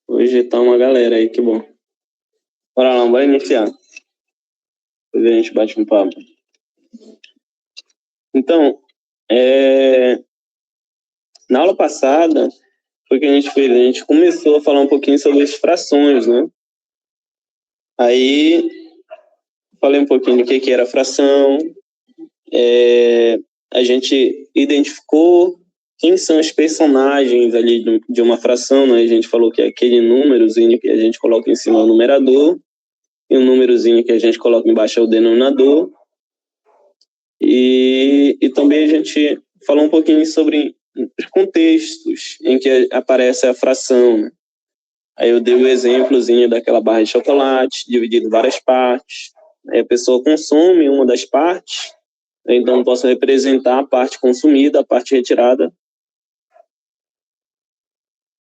Hoje tá uma galera aí, que bom. Bora lá, bora iniciar. Depois a gente bate um papo. Então, na aula passada, foi o que a gente fez. A gente começou a falar um pouquinho sobre as frações, né? Aí, falei um pouquinho do que era fração. A gente identificou quem são os personagens ali de uma fração, né? A gente falou que é aquele númerozinho que a gente coloca em cima é o numerador, e o númerozinho que a gente coloca embaixo é o denominador. E também a gente falou um pouquinho sobre os contextos em que aparece a fração, né? Aí eu dei o exemplozinho daquela barra de chocolate, dividido em várias partes. Aí a pessoa consome uma das partes, então eu posso representar a parte consumida, a parte retirada.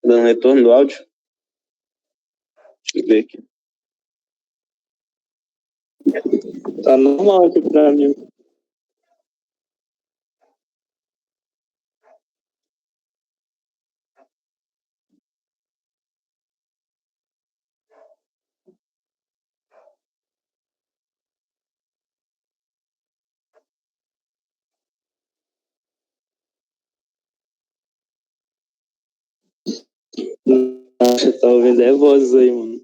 Dando retorno do áudio? Deixa eu ver aqui. Tá normal aqui pra mim. Nossa, tá ouvindo vozes aí, mano.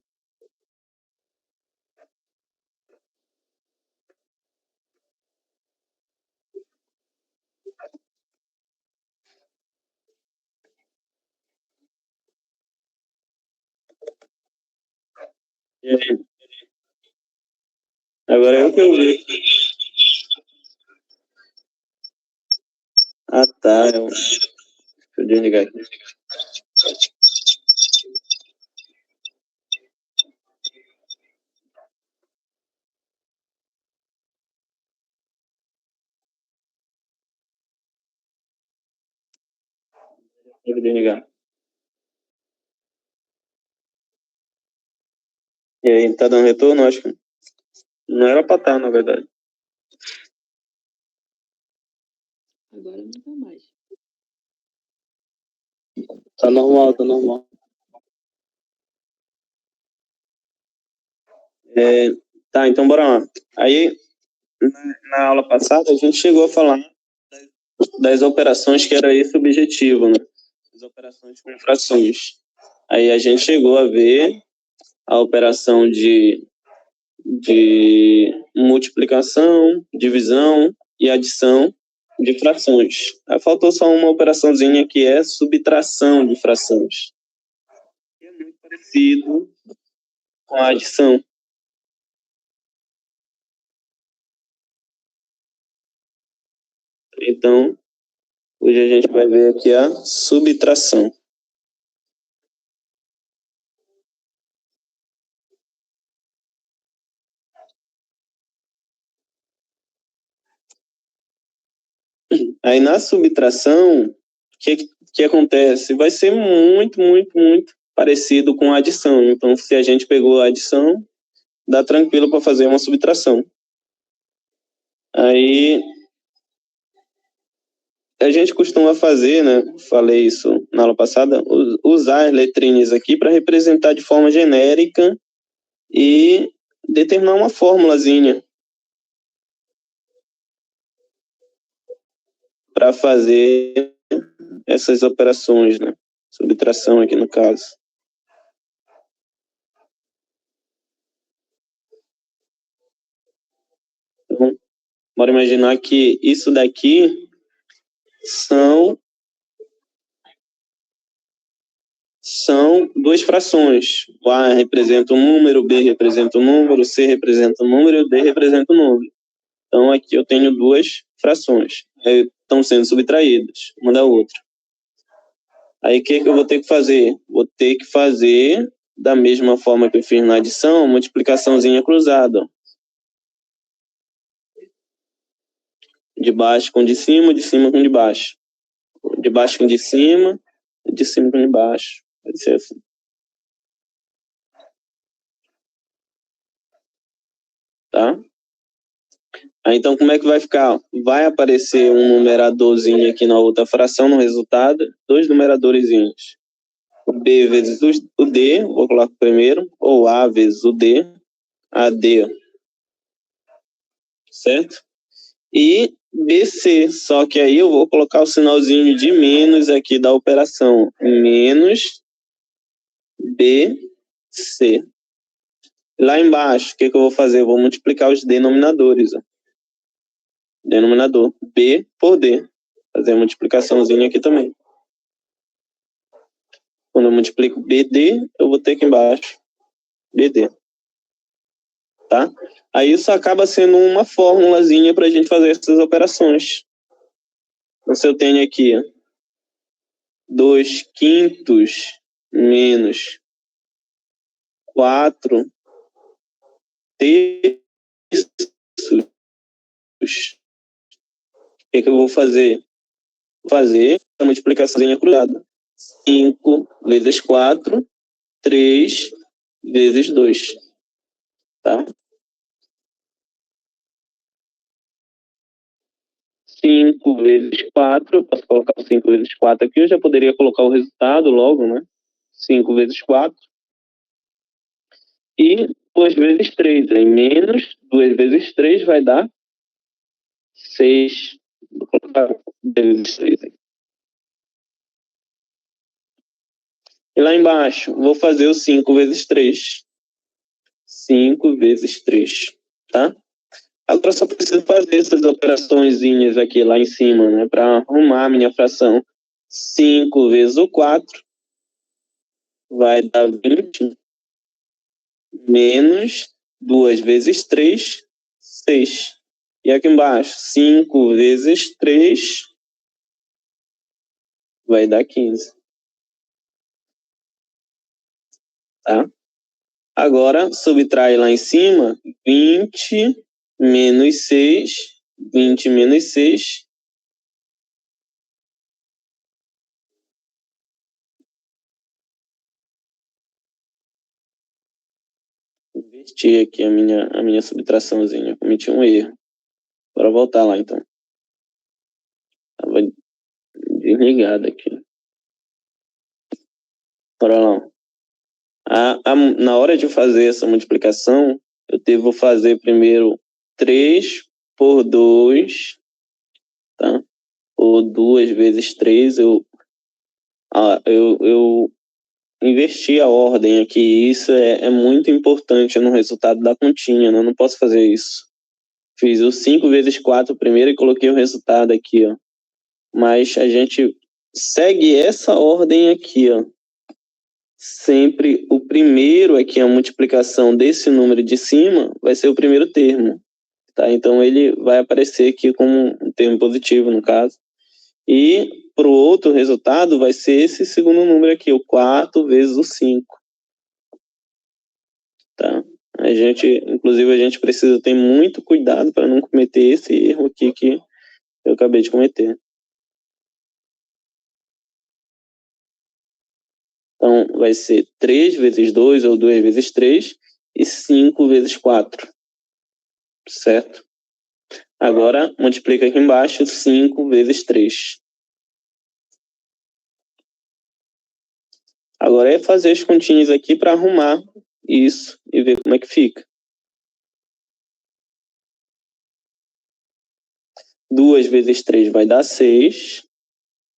E aí? Agora eu que ouvi. Ah, tá. Deixa eu desligar aqui. Vou desligar. E aí, tá dando retorno? Acho que não era pra estar, na verdade. Agora não tá mais. Tá normal, tá normal. Tá, então bora lá. Aí, na aula passada, a gente chegou a falar das operações que era esse o objetivo, né? As operações com frações. Aí a gente chegou a ver a operação de multiplicação, divisão e adição de frações. Aí faltou só uma operaçãozinha que é subtração de frações. É muito parecido com a adição. Então, hoje a gente vai ver aqui a subtração. Aí na subtração, o que acontece? Vai ser muito, muito, muito parecido com a adição. Então, se a gente pegou a adição, dá tranquilo para fazer uma subtração. Aí a gente costuma fazer, né? Falei isso na aula passada, usar as letrinhas aqui para representar de forma genérica e determinar uma formulazinha para fazer essas operações, né? Subtração aqui no caso. Então, bora imaginar que isso daqui são duas frações. O A representa um número, o B representa um número, o C representa um número e o D representa um número. Então, aqui eu tenho duas frações. Estão sendo subtraídas uma da outra. Aí, o que eu vou ter que fazer? Vou ter que fazer, da mesma forma que eu fiz na adição, multiplicaçãozinha cruzada. De baixo com de cima com de baixo. De baixo com de cima com de baixo. Pode ser assim. Tá? Aí, então, como é que vai ficar? Vai aparecer um numeradorzinho aqui na outra fração, no resultado, dois numeradorzinhos. o B vezes o D, vou colocar primeiro, ou A vezes o D, AD, certo? E BC, só que aí eu vou colocar o sinalzinho de menos aqui da operação, menos BC. Lá embaixo, o que eu vou fazer? Eu vou multiplicar os denominadores. Ó. Denominador, B por D. Fazer a multiplicaçãozinha aqui também. Quando eu multiplico BD, eu vou ter aqui embaixo BD. Tá? Aí isso acaba sendo uma formulazinha para a gente fazer essas operações. Então, se eu tenho aqui 2/5 menos 4 terços, o que eu vou fazer? Vou fazer a multiplicaçãozinha cruzada. 5 vezes 4, 3 vezes 2. Tá? 5 vezes 4, eu posso colocar 5 vezes 4 aqui, eu já poderia colocar o resultado logo, né? 5 vezes 4. E 2 vezes 3, aí menos 2 vezes 3 vai dar 6. Vou colocar 2 vezes 3 aí. E lá embaixo, vou fazer o 5 vezes 3. 5 vezes 3, tá? Agora só preciso fazer essas operaçõezinhas aqui lá em cima, né? Para arrumar a minha fração. 5 vezes o 4 vai dar 20. Menos 2 vezes 3, 6. E aqui embaixo, 5 vezes 3 vai dar 15. Tá? Agora, subtrai lá em cima, 20 menos 6, 20 menos 6. Inverti aqui a minha subtraçãozinha, cometi um erro. Bora voltar lá, então. Tava desligado aqui. Bora lá. Na hora de fazer essa multiplicação, eu devo fazer primeiro 3 por 2, tá? Ou 2 vezes 3, eu inverti a ordem aqui. Isso é muito importante no resultado da continha, né? Eu não posso fazer isso. Fiz o 5 vezes 4 primeiro e coloquei o resultado aqui, ó. Mas a gente segue essa ordem aqui, ó. Sempre o primeiro aqui, a multiplicação desse número de cima, vai ser o primeiro termo. Tá? Então, ele vai aparecer aqui como um termo positivo, no caso. E para o outro resultado, vai ser esse segundo número aqui, o 4 vezes o 5. Tá? Inclusive, a gente precisa ter muito cuidado para não cometer esse erro aqui que eu acabei de cometer. Então, vai ser 3 vezes 2, ou 2 vezes 3, e 5 vezes 4. Certo? Agora, multiplica aqui embaixo 5 vezes 3. Agora é fazer as continhas aqui para arrumar isso e ver como é que fica. 2 vezes 3 vai dar 6.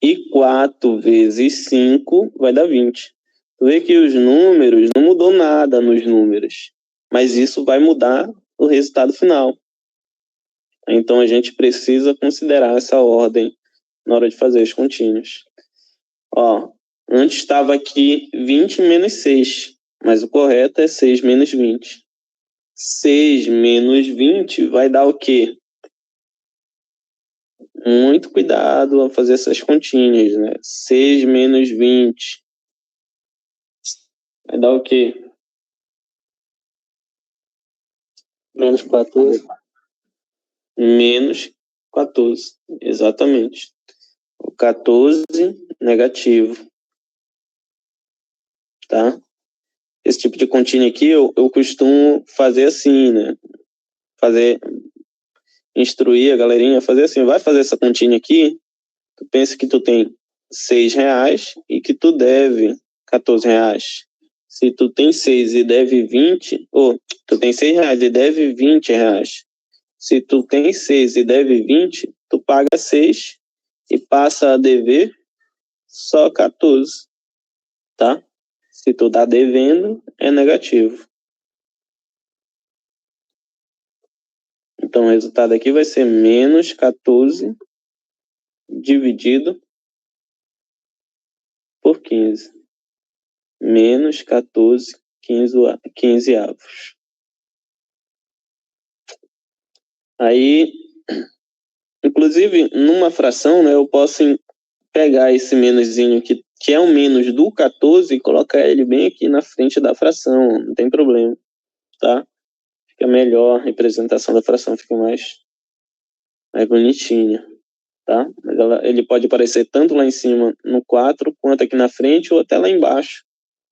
E 4 vezes 5 vai dar 20. Tu vê que os números, não mudou nada nos números. Mas isso vai mudar o resultado final. Então, a gente precisa considerar essa ordem na hora de fazer as continhas. Ó, antes estava aqui 20 menos 6, mas o correto é 6 menos 20. 6 menos 20 vai dar o quê? Muito cuidado ao fazer essas continhas, né? 6 menos 20 vai dar o quê? Menos 14. Menos 14, exatamente. O 14 negativo. Tá? Esse tipo de continha aqui eu costumo fazer assim, né? Instruir a galerinha a fazer assim. Vai fazer essa continha aqui, tu pensa que tu tem R$6 e que tu deve R$14. Se tu tem 6 e deve 20, ou tu tem R$6 e deve R$20. Se tu tem 6 e deve 20, tu paga 6 e passa a dever só 14, tá? Se tu tá devendo, é negativo. Então, o resultado aqui vai ser menos 14 dividido por 15. Menos 14 quinzeavos. Aí, inclusive, numa fração, né, eu posso pegar esse menoszinho que é o menos do 14 e colocar ele bem aqui na frente da fração, não tem problema, tá? Fica melhor, a representação da fração fica mais bonitinha, tá? Ele pode aparecer tanto lá em cima no 4, quanto aqui na frente, ou até lá embaixo,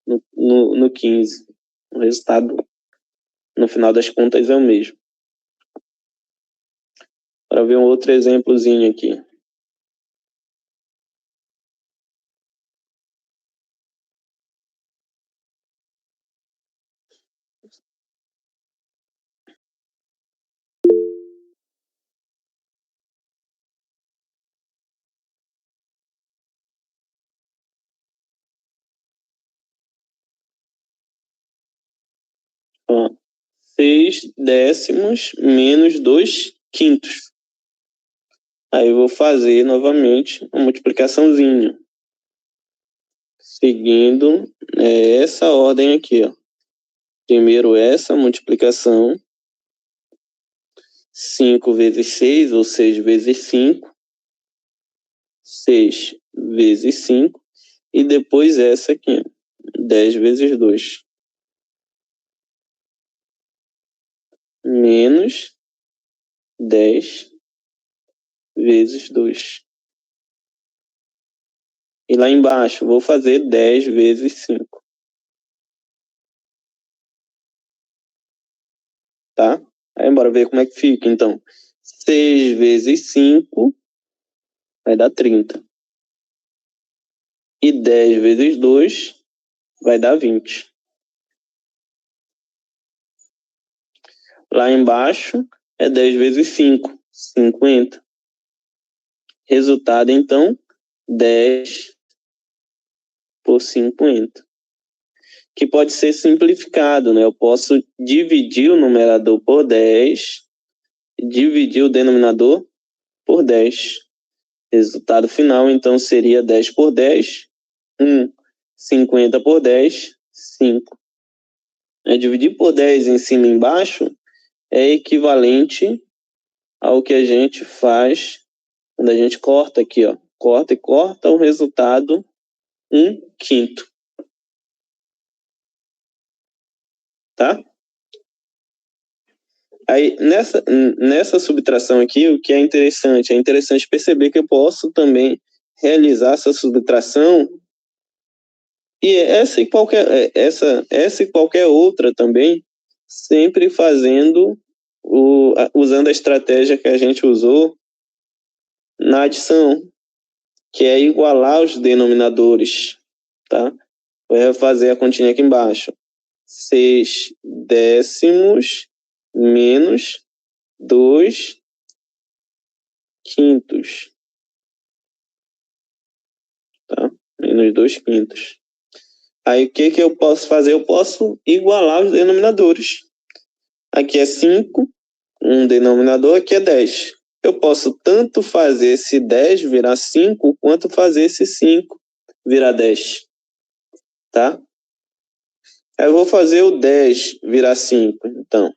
no 15. O resultado, no final das contas, é o mesmo. Para ver um outro exemplozinho aqui. Ó, 6 décimos menos 2 quintos. Aí eu vou fazer novamente a multiplicaçãozinha. Seguindo essa ordem aqui, ó. Primeiro essa multiplicação. 5 vezes 6, ou 6 vezes 5. 6 vezes 5. E depois essa aqui, 10 vezes 2. Menos 10 vezes 2. E lá embaixo, vou fazer 10 vezes 5. Tá? Aí bora ver como é que fica, então. 6 vezes 5 vai dar 30. E 10 vezes 2 vai dar 20. Lá embaixo é 10 vezes 5, 50. Resultado, então, 10 por 50. Que pode ser simplificado, né? Eu posso dividir o numerador por 10 e dividir o denominador por 10. Resultado final, então, seria 10 por 10, 1. 50 por 10, 5. Dividir por 10 em cima e embaixo é equivalente ao que a gente faz quando a gente corta aqui, ó. Corta e corta o resultado 1/5. Tá? Aí, nessa subtração aqui, o que é interessante perceber que eu posso também realizar essa subtração e essa e qualquer outra também, sempre fazendo usando a estratégia que a gente usou na adição, que é igualar os denominadores, tá? Vou fazer a continha aqui embaixo. 6 décimos menos 2 quintos. Tá? Menos 2 quintos. Aí o que eu posso fazer? Eu posso igualar os denominadores. Aqui é 5, um denominador, aqui é 10. Eu posso tanto fazer esse 10 virar 5, quanto fazer esse 5 virar 10. Tá? Eu vou fazer o 10 virar 5, então.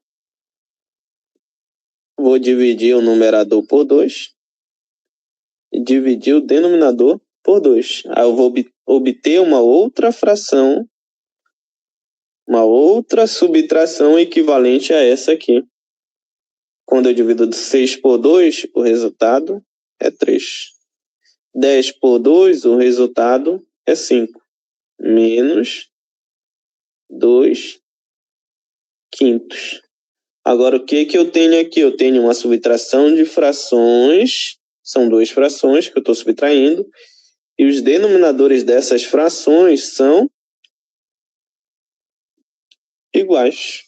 Vou dividir o numerador por 2 e dividir o denominador por 2. Aí eu vou obter uma outra fração, uma outra subtração equivalente a essa aqui. Quando eu divido 6 por 2, o resultado é 3. 10 por 2, o resultado é 5. Menos 2 quintos. Agora, o que eu tenho aqui? Eu tenho uma subtração de frações. São 2 frações que eu estou subtraindo. E os denominadores dessas frações são iguais.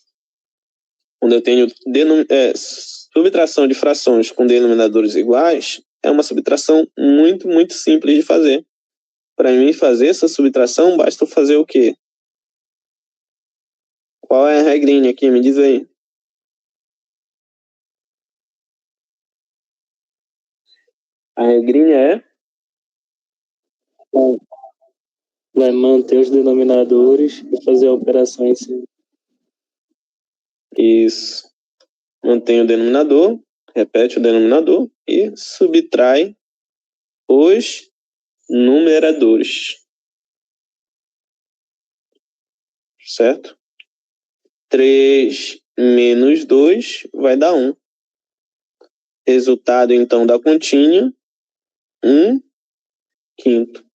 Quando eu tenho subtração de frações com denominadores iguais, é uma subtração muito, muito simples de fazer. Para mim fazer essa subtração, basta eu fazer o quê? Qual é a regrinha aqui? Me diz aí. A regrinha é? Vai manter os denominadores e fazer a operação em si. Isso. Mantém o denominador, repete o denominador e subtrai os numeradores. Certo? 3 menos 2 vai dar 1. Resultado, então, da continha, 1/5.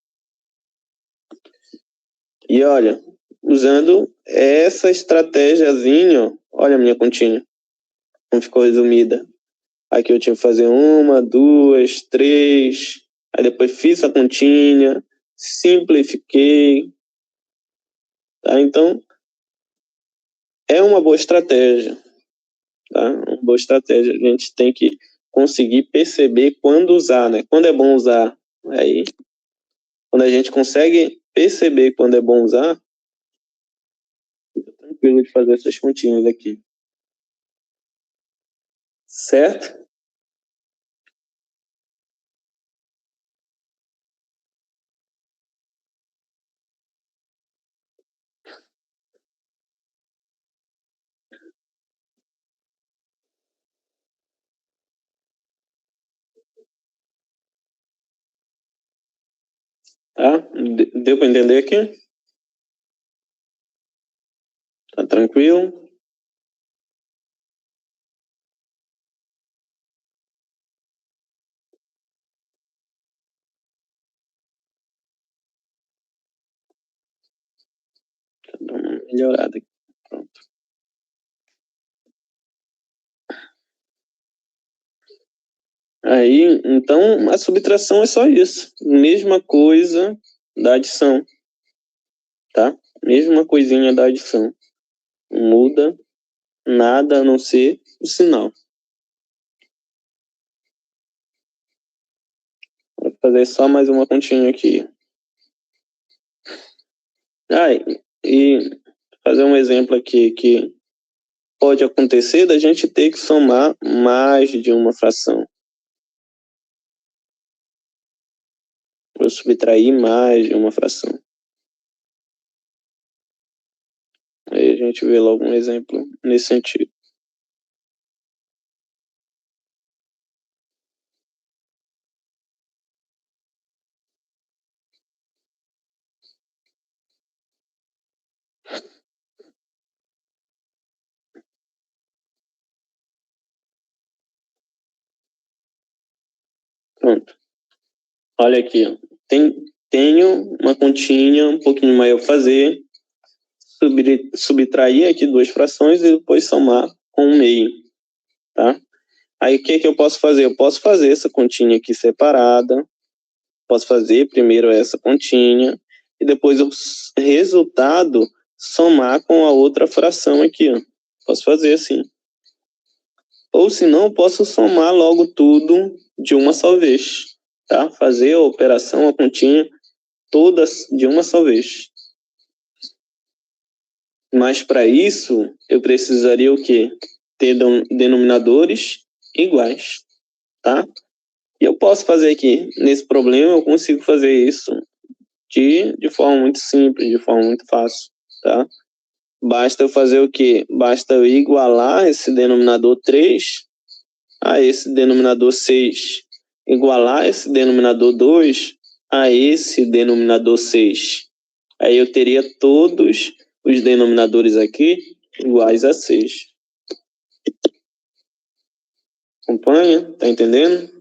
E olha, usando essa estratégiazinha, olha a minha continha, como ficou resumida. Aqui eu tinha que fazer 1, 2, 3, aí depois fiz a continha, simplifiquei. Tá? Então, é uma boa estratégia. Tá? Uma boa estratégia. A gente tem que conseguir perceber quando usar, né? Quando é bom usar. Aí, quando a gente consegue perceber quando é bom usar, fica tranquilo de fazer essas continhas aqui. Certo? Tá? Deu para entender aqui? Tá tranquilo? Dá uma melhorada aqui. Pronto. Aí, então, a subtração é só isso. Mesma coisa da adição. Tá? Mesma coisinha da adição. Não muda nada a não ser o sinal. Vou fazer só mais uma continha aqui. E fazer um exemplo aqui que pode acontecer da gente ter que somar mais de uma fração. Ou subtrair mais de uma fração. Aí a gente vê logo um exemplo nesse sentido. Pronto. Olha aqui, ó. Tenho uma continha um pouquinho maior para fazer, subtrair aqui duas frações e depois somar com 1/2, tá? Aí o que eu posso fazer? Eu posso fazer essa continha aqui separada, posso fazer primeiro essa continha e depois o resultado somar com a outra fração aqui, ó. Posso fazer assim. Ou se não, posso somar logo tudo de uma só vez, tá? Fazer a operação, a continha, todas de uma só vez. Mas para isso, eu precisaria o quê? Ter denominadores iguais, tá? E eu posso fazer aqui, nesse problema, eu consigo fazer isso de forma muito simples, de forma muito fácil, tá? Basta eu fazer o quê? Basta eu igualar esse denominador 3 a esse denominador 6. Igualar esse denominador 2 a esse denominador 6. Aí eu teria todos os denominadores aqui iguais a 6. Acompanha? Tá entendendo?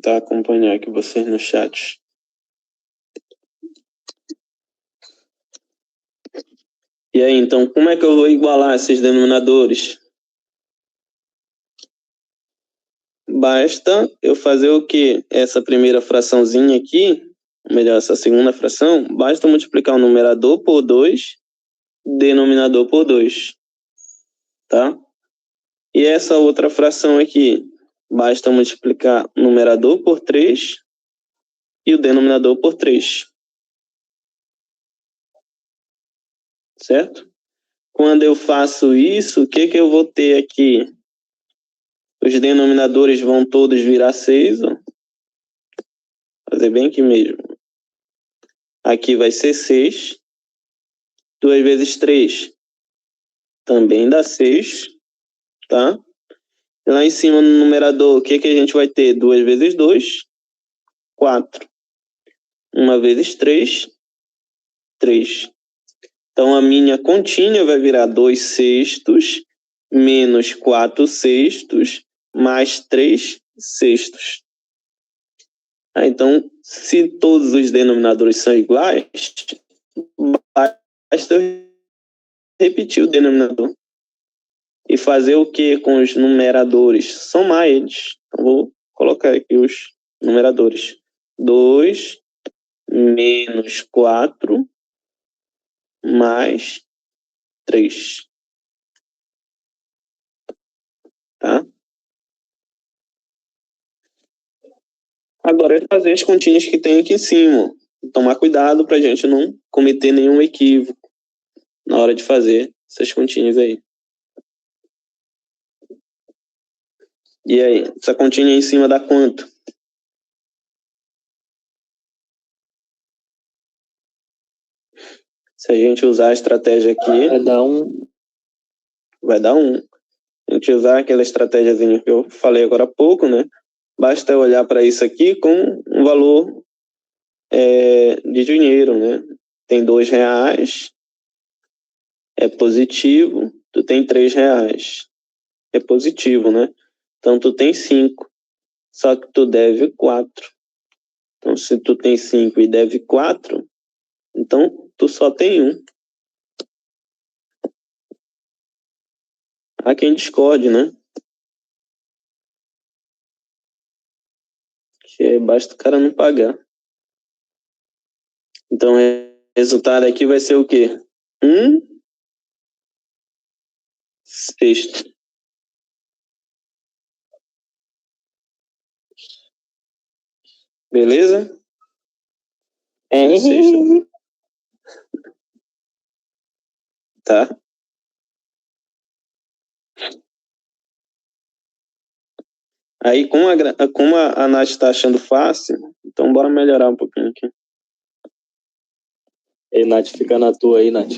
tentar acompanhar aqui vocês no chat. E aí, então, como é que eu vou igualar esses denominadores? Basta eu fazer o quê? Essa primeira fraçãozinha aqui, ou melhor, essa segunda fração, basta multiplicar o numerador por 2, denominador por 2, tá? E essa outra fração aqui, basta multiplicar o numerador por 3 e o denominador por 3. Certo? Quando eu faço isso, o que eu vou ter aqui? Os denominadores vão todos virar 6, ó. Fazer bem aqui mesmo. Aqui vai ser 6. 2 vezes 3 também dá 6, tá? E lá em cima no numerador, o que a gente vai ter? 2 vezes 2, 4. 1 vezes 3, 3. Então, a minha continha vai virar 2 sextos menos 4 sextos mais 3 sextos. Então, se todos os denominadores são iguais, basta eu repetir o denominador. E fazer o que com os numeradores? Somar eles. Então, vou colocar aqui os numeradores. 2 menos 4 mais 3. Tá? Agora é fazer as continhas que tem aqui em cima. Tomar cuidado para a gente não cometer nenhum equívoco na hora de fazer essas continhas aí. E aí, essa continha em cima dá quanto? Se a gente usar a estratégia aqui... Vai dar 1. Vai dar 1. Se a gente usar aquela estratégiazinha que eu falei agora há pouco, né? Basta olhar para isso aqui com um valor de dinheiro, né? Tem R$2, é positivo, tu tem R$3, é positivo, né? Então tu tem 5, só que tu deve 4. Então se tu tem 5 e deve 4, então tu só tem 1. Há quem discorde, né? Que basta o cara não pagar. Então, o resultado aqui vai ser o quê? 1 sexto. Beleza? Sexto. Tá? Aí, como a Nath está achando fácil, então bora melhorar um pouquinho aqui. Ei, Nath, fica na tua aí, Nath.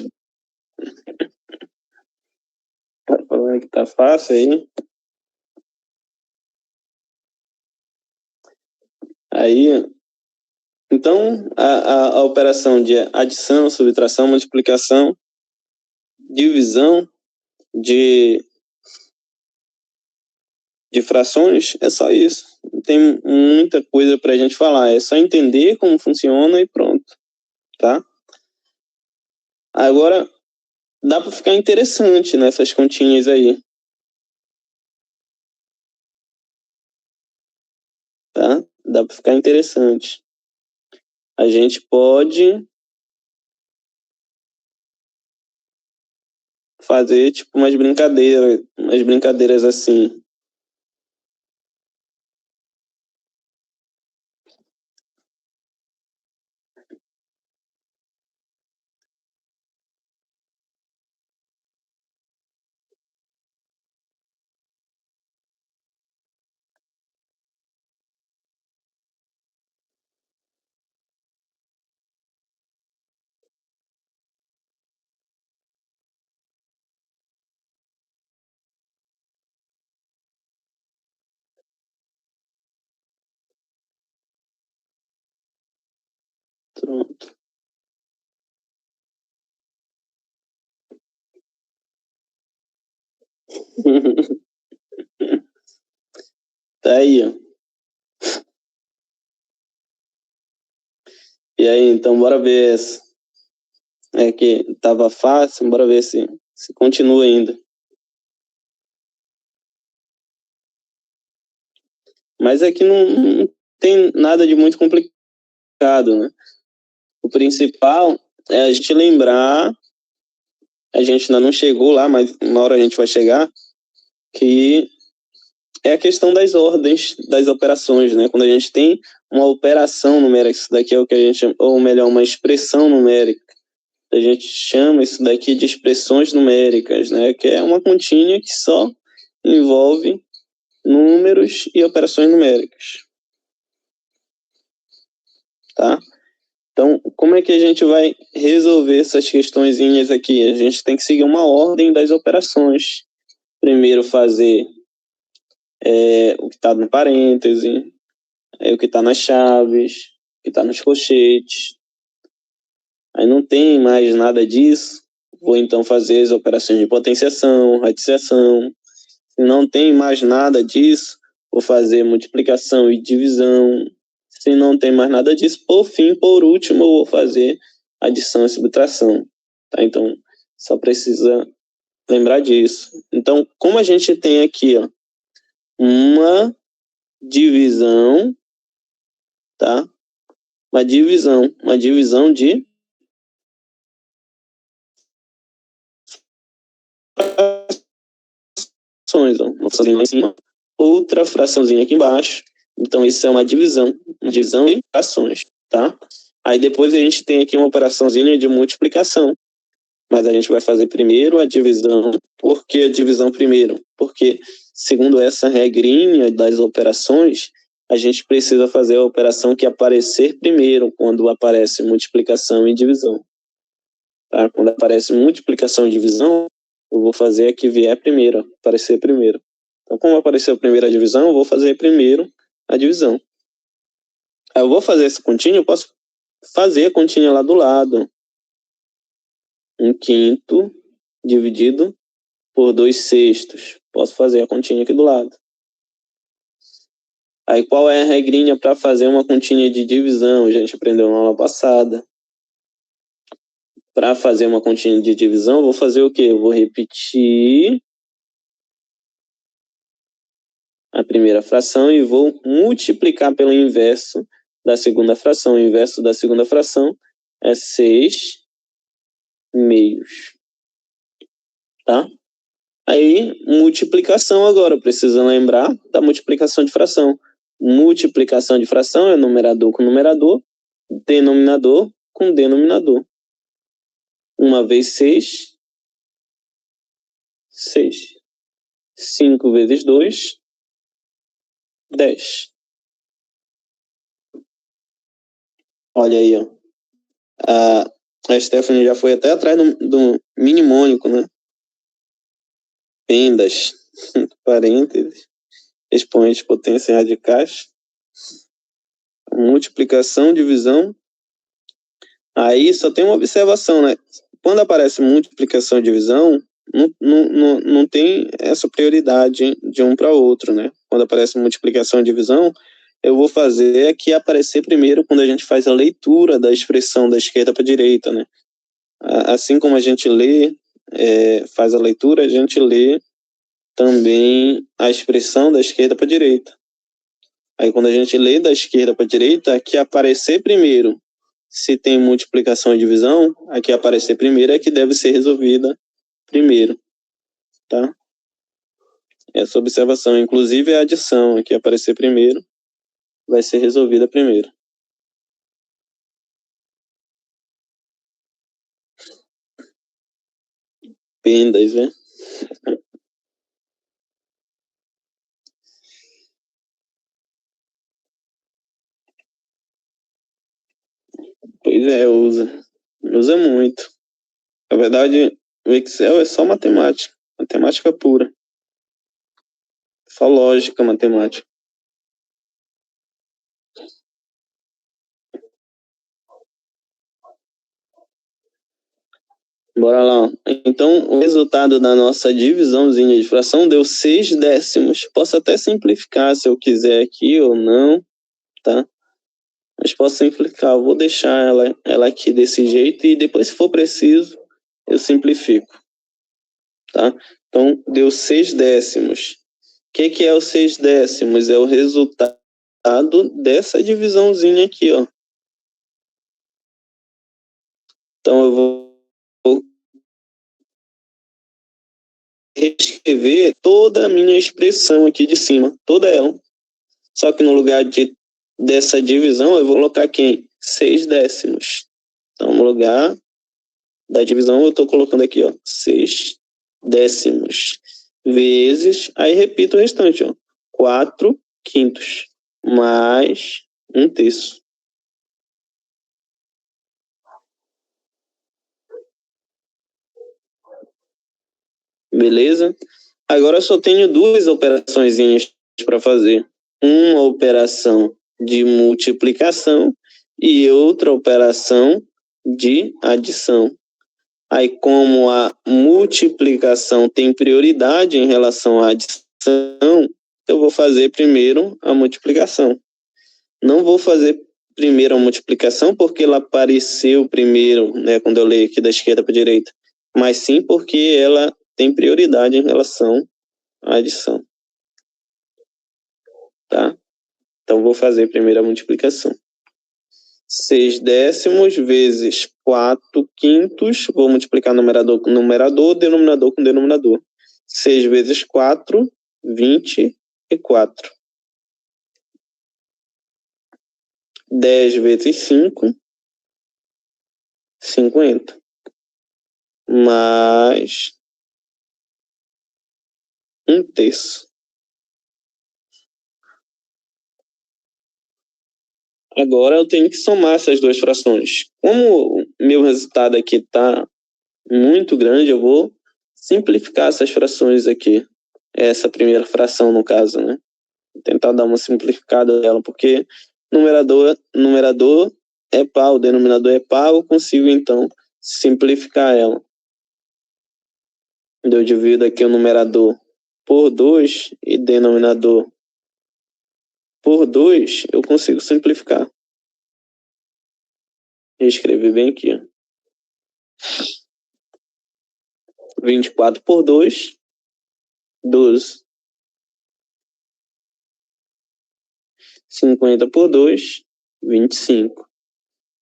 Tá falando que tá fácil aí. Aí, então, a operação de adição, subtração, multiplicação, divisão de frações, é só isso. Não tem muita coisa para a gente falar. É só entender como funciona e pronto. Tá? Agora, dá para ficar interessante nessas continhas aí. Tá? Dá para ficar interessante. A gente pode fazer tipo umas brincadeiras assim. Pronto. Tá aí, ó. E aí, então, bora ver essa. É que estava fácil, bora ver se continua ainda. Mas é que não tem nada de muito complicado, né? O principal é a gente lembrar, a gente ainda não chegou lá, mas uma hora a gente vai chegar, que é a questão das ordens das operações, né? Quando a gente tem uma operação numérica, isso daqui é o que a gente, ou melhor, uma expressão numérica, a gente chama isso daqui de expressões numéricas, né? Que é uma continha que só envolve números e operações numéricas. Tá? Então, como é que a gente vai resolver essas questõezinhas aqui? A gente tem que seguir uma ordem das operações. Primeiro fazer o que está no parêntese, o que está nas chaves, o que está nos colchetes. Aí não tem mais nada disso. Vou então fazer as operações de potenciação, radiciação. Se não tem mais nada disso, vou fazer multiplicação e divisão. Se não tem mais nada disso, por fim, por último, eu vou fazer adição e subtração. Tá? Então, só precisa lembrar disso. Então, como a gente tem aqui, ó, uma divisão, tá? Uma divisão de frações, ó. Uma fraçãozinha lá em cima, outra fraçãozinha aqui embaixo. Então, isso é uma divisão de frações, tá? Aí depois a gente tem aqui uma operaçãozinha de multiplicação. Mas a gente vai fazer primeiro a divisão. Por que a divisão primeiro? Porque, segundo essa regrinha das operações, a gente precisa fazer a operação que aparecer primeiro, quando aparece multiplicação e divisão. Tá? Quando aparece multiplicação e divisão, eu vou fazer a que vier primeiro, aparecer primeiro. Então, como apareceu primeiro a divisão, eu vou fazer primeiro a divisão. Aí eu vou fazer essa continha, eu posso fazer a continha lá do lado. 1/5 dividido por 2/6. Posso fazer a continha aqui do lado. Aí qual é a regrinha para fazer uma continha de divisão? A gente aprendeu na aula passada. Para fazer uma continha de divisão, eu vou fazer o quê? Eu vou repetir a primeira fração e vou multiplicar pelo inverso da segunda fração. O inverso da segunda fração é 6/2. Tá? Aí, multiplicação agora. Precisa lembrar da multiplicação de fração. Multiplicação de fração é numerador com numerador, denominador com denominador. 1 vezes 6, 6. 5 vezes 2, 10. Olha aí, ó. A Stephanie já foi até atrás do mnemônico, né? Pendas, parênteses, expoentes, potência e radicais. Multiplicação, divisão. Aí só tem uma observação, né? Quando aparece multiplicação e divisão, não tem essa prioridade de um para outro, né? Quando aparece multiplicação e divisão, eu vou fazer aqui aparecer primeiro quando a gente faz a leitura da expressão da esquerda para a direita, né? Assim como a gente lê, faz a leitura, a gente lê também a expressão da esquerda para a direita. Aí quando a gente lê da esquerda para a direita, aqui aparecer primeiro, se tem multiplicação e divisão, aqui aparecer primeiro é que deve ser resolvida primeiro, tá? Essa observação, inclusive a adição, aqui aparecer primeiro, vai ser resolvida primeiro. Pendas, né? Pois é, usa muito. Na verdade, o Excel é só matemática pura. Só lógica matemática. Bora lá. Então, o resultado da nossa divisãozinha de fração deu 6/10. Posso até simplificar se eu quiser aqui ou não, tá? mas posso simplificar. Eu vou deixar ela aqui desse jeito e depois, se for preciso, eu simplifico. Tá? Então, deu 6 décimos. O que é o 6 décimos? É o resultado dessa divisãozinha aqui, ó. Então, eu vou reescrever toda a minha expressão aqui de cima, toda ela. Só que no lugar dessa divisão, eu vou colocar quem? 6 décimos. Então, no lugar da divisão, eu estou colocando aqui, ó, 6 décimos. Vezes, aí repito o restante, ó, 4 quintos, mais 1/3. Beleza? Agora eu só tenho 2 operaçõezinhas para fazer. Uma operação de multiplicação e outra operação de adição. Aí, como a multiplicação tem prioridade em relação à adição, eu vou fazer primeiro a multiplicação. Não vou fazer primeiro a multiplicação porque ela apareceu primeiro, né, quando eu leio aqui da esquerda para a direita, mas sim porque ela tem prioridade em relação à adição. Tá? Então, vou fazer primeiro a multiplicação. 6 décimos vezes 4 quintos. Vou multiplicar numerador com numerador, denominador com denominador. 6 vezes 4, 24. 10 vezes 5, 50. Mais 1/3. Agora eu tenho que somar essas 2 frações. Como o meu resultado aqui está muito grande, eu vou simplificar essas frações aqui. Essa primeira fração, no caso, né? Vou tentar dar uma simplificada dela, porque numerador é par, o denominador é par, eu consigo, então, simplificar ela. Eu divido aqui o numerador por 2 e denominador por 2, eu consigo simplificar. Vou escrever bem aqui. 24 por 2, 12. 50 por 2, 25.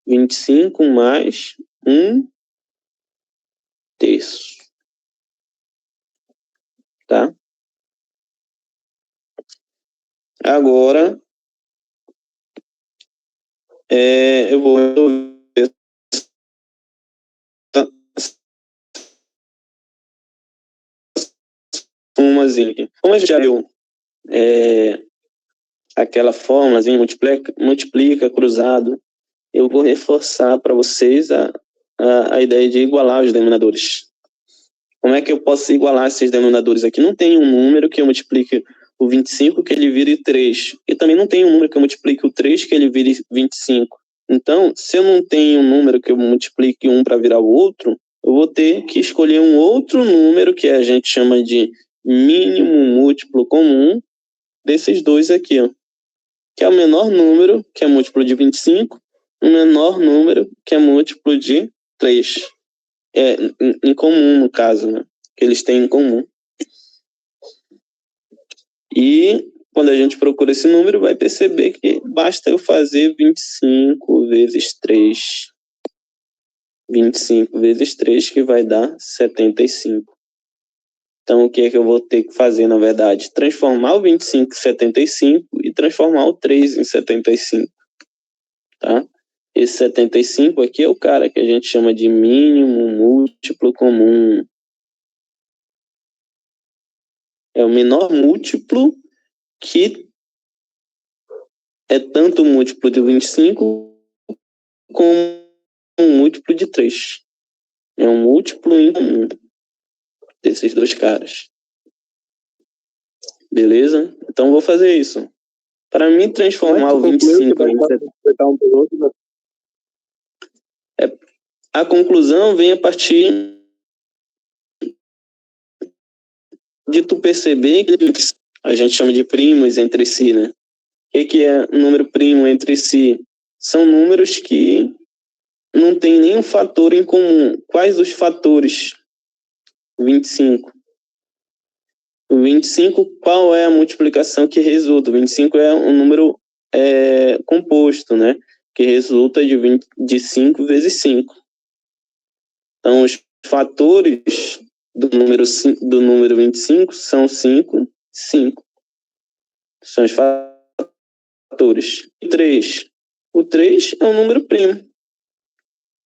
25 mais 1/3. Tá? Agora, eu vou resolver umazinha aqui. Como a gente já viu aquela fórmulazinha, multiplica, cruzado, eu vou reforçar para vocês a ideia de igualar os denominadores. Como é que eu posso igualar esses denominadores aqui? Não tem um número que eu multiplique o 25 que ele vire 3. E também não tem um número que eu multiplique o 3 que ele vire 25. Então, se eu não tenho um número que eu multiplique um para virar o outro, eu vou ter que escolher um outro número que a gente chama de mínimo múltiplo comum desses 2 aqui, ó, que é o menor número, que é múltiplo de 25, o menor número, que é múltiplo de 3. Em comum, no caso, né? Que eles têm em comum. E quando a gente procura esse número, vai perceber que basta eu fazer 25 vezes 3. 25 vezes 3, que vai dar 75. Então, o que é que eu vou ter que fazer, na verdade? Transformar o 25 em 75 e transformar o 3 em 75. Tá? Esse 75 aqui é o cara que a gente chama de mínimo múltiplo comum. É o menor múltiplo que é tanto múltiplo de 25 como um múltiplo de 3. É um múltiplo em comum desses 2 caras. Beleza? Então vou fazer isso. Para mim transformar o 25 em... A conclusão vem a partir de tu perceber que a gente chama de primos entre si, né? O que é número primo entre si? são números que não tem nenhum fator em comum. Quais os fatores? 25. O 25, qual é a multiplicação que resulta? O 25 é um número composto, né? Que resulta de 5 vezes 5. Então, os fatores do número 25 são 5 e 5. São os fatores. E 3. O 3 é um número primo.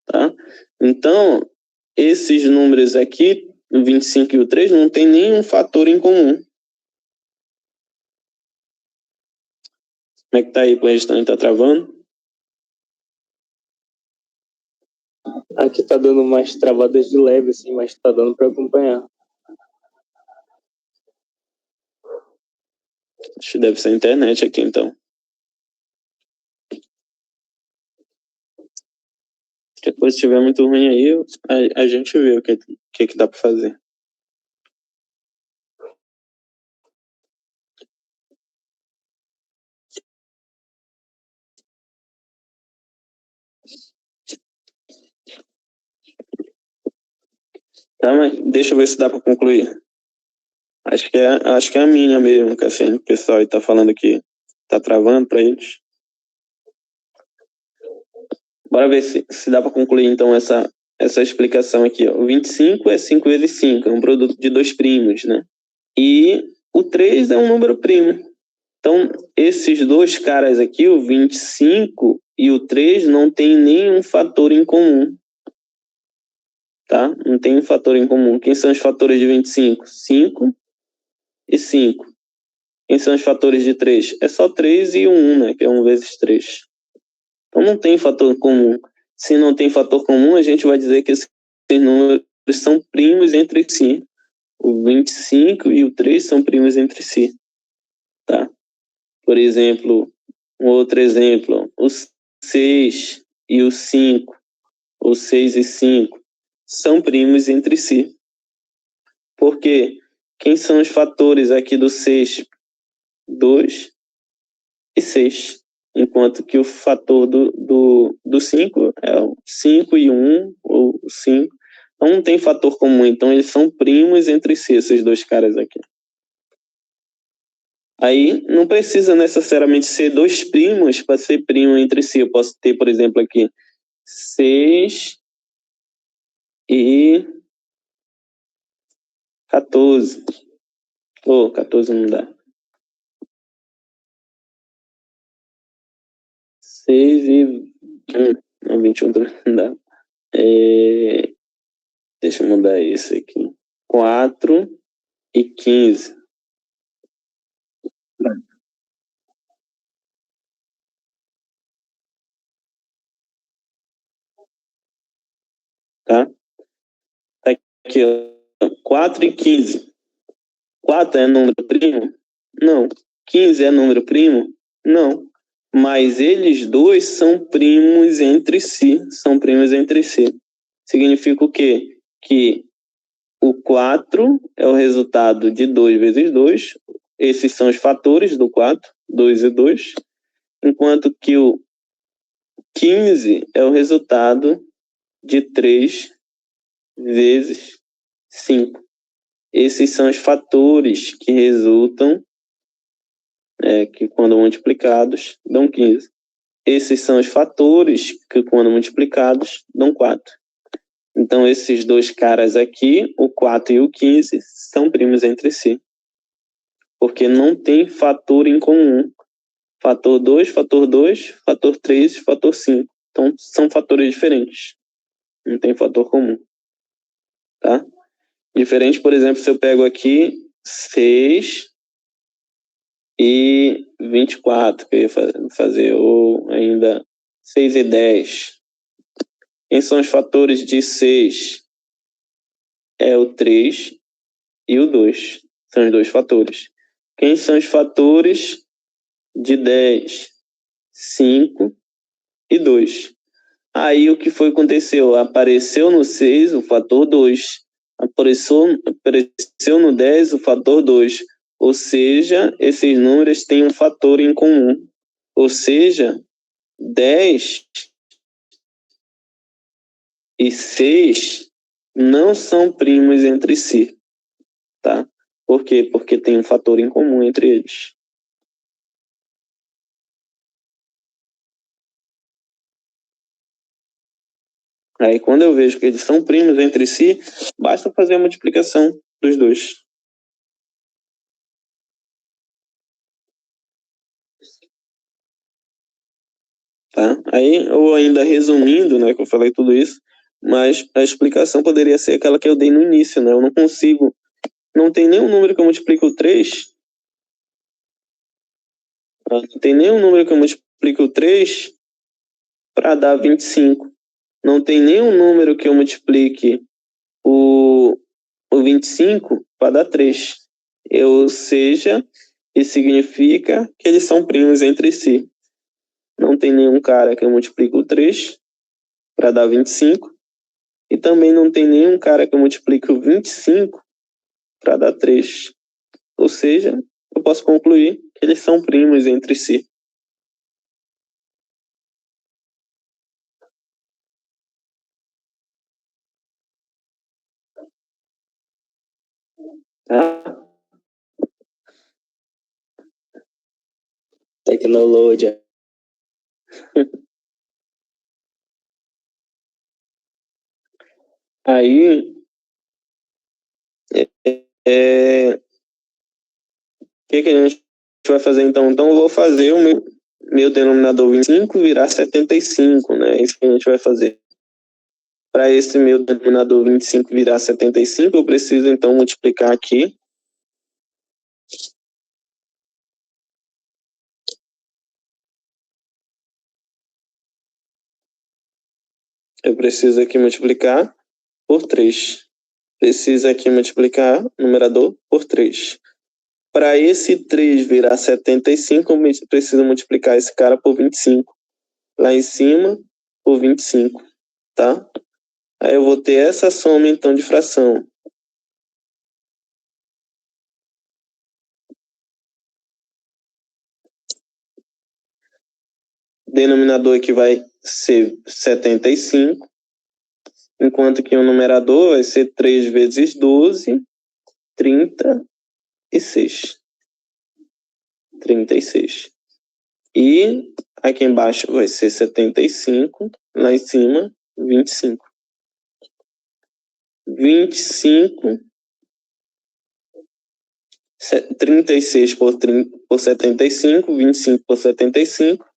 Tá? Então, esses números aqui, o 25 e o 3, não tem nenhum fator em comum. Como é que tá aí com o restante? Tá travando? Aqui tá dando umas travadas de leve, assim, mas tá dando para acompanhar. Acho que deve ser a internet aqui, então. Depois, se estiver muito ruim aí, a gente vê o que dá para fazer. Tá, mas deixa eu ver se dá para concluir. Acho que é a minha mesmo, que assim, o pessoal está falando que tá travando para eles. Bora ver se dá para concluir, então, essa explicação aqui. Ó. O 25 é 5 vezes 5, é um produto de dois primos, né? E o 3 é um número primo. Então, esses dois caras aqui, o 25 e o 3, não tem nenhum fator em comum. Tá? Não tem um fator em comum. Quem são os fatores de 25? 5 e 5. Quem são os fatores de 3? É só 3 e 1, né? Que é 1 vezes 3. Então não tem fator comum. Se não tem fator comum, a gente vai dizer que esses números são primos entre si. O 25 e o 3 são primos entre si. Tá? Por exemplo, um outro exemplo, o 6 e o 5, ou 6 e 5, são primos entre si. Por quê? Quem são os fatores aqui do 6? 2 e 6. Enquanto que o fator do 5 é o 5 e 1, ou 5. Então não tem fator comum, então eles são primos entre si, esses dois caras aqui. Aí não precisa necessariamente ser dois primos para ser primo entre si. Eu posso ter, por exemplo, aqui 6 e 14. 14 não dá. 6 e... Não, 21 não dá. Deixa eu mudar isso aqui. 4 e 15. Tá? Tá aqui, ó. 4 e 15. 4 é número primo? Não. 15 é número primo? Não. Mas eles dois são primos entre si. São primos entre si. Significa o quê? Que o 4 é o resultado de 2 vezes 2. Esses são os fatores do 4, 2 e 2. Enquanto que o 15 é o resultado de 3 vezes 5. Esses são os fatores que resultam, que quando multiplicados, dão 15. Esses são os fatores que quando multiplicados, dão 4. Então, esses dois caras aqui, o 4 e o 15, são primos entre si. Porque não tem fator em comum. Fator 2, fator 3, fator 5. Então, são fatores diferentes. Não tem fator comum. Tá? Diferente, por exemplo, se eu pego aqui 6 e 24, que eu ia fazer, ou ainda 6 e 10. Quem são os fatores de 6? É o 3 e o 2. São os dois fatores. Quem são os fatores de 10? 5 e 2. Aí o que foi que aconteceu? Apareceu no 6 o fator 2. Apareceu no 10 o fator 2. Ou seja, esses números têm um fator em comum. Ou seja, 10 e 6 não são primos entre si, tá? Por quê? Porque tem um fator em comum entre eles. Aí, quando eu vejo que eles são primos entre si, basta fazer a multiplicação dos dois. Tá? Aí, ou ainda resumindo, né, que eu falei tudo isso, mas a explicação poderia ser aquela que eu dei no início, né? Eu não consigo, não tem nenhum número que eu multiplico 3, não tem nenhum número que eu multiplico 3 para dar 25. Não tem nenhum número que eu multiplique o 25 para dar 3. Ou seja, isso significa que eles são primos entre si. Não tem nenhum cara que eu multiplique o 3 para dar 25. E também não tem nenhum cara que eu multiplique o 25 para dar 3. Ou seja, eu posso concluir que eles são primos entre si. Tá? Tecnologia. Aí, o que a gente vai fazer então? Então, eu vou fazer o meu denominador 25 virar 75, né? É isso que a gente vai fazer. Para esse meu denominador 25 virar 75, eu preciso então multiplicar aqui. Eu preciso aqui multiplicar por 3. Preciso aqui multiplicar o numerador por 3. Para esse 3 virar 75, eu preciso multiplicar esse cara por 25. Lá em cima, por 25, tá? Aí eu vou ter essa soma, então, de fração. O denominador aqui vai ser 75, enquanto que o numerador vai ser 3 vezes 12, 36. 36. E aqui embaixo vai ser 75, lá em cima, 25. 25, 36 por 75, 25 por 75.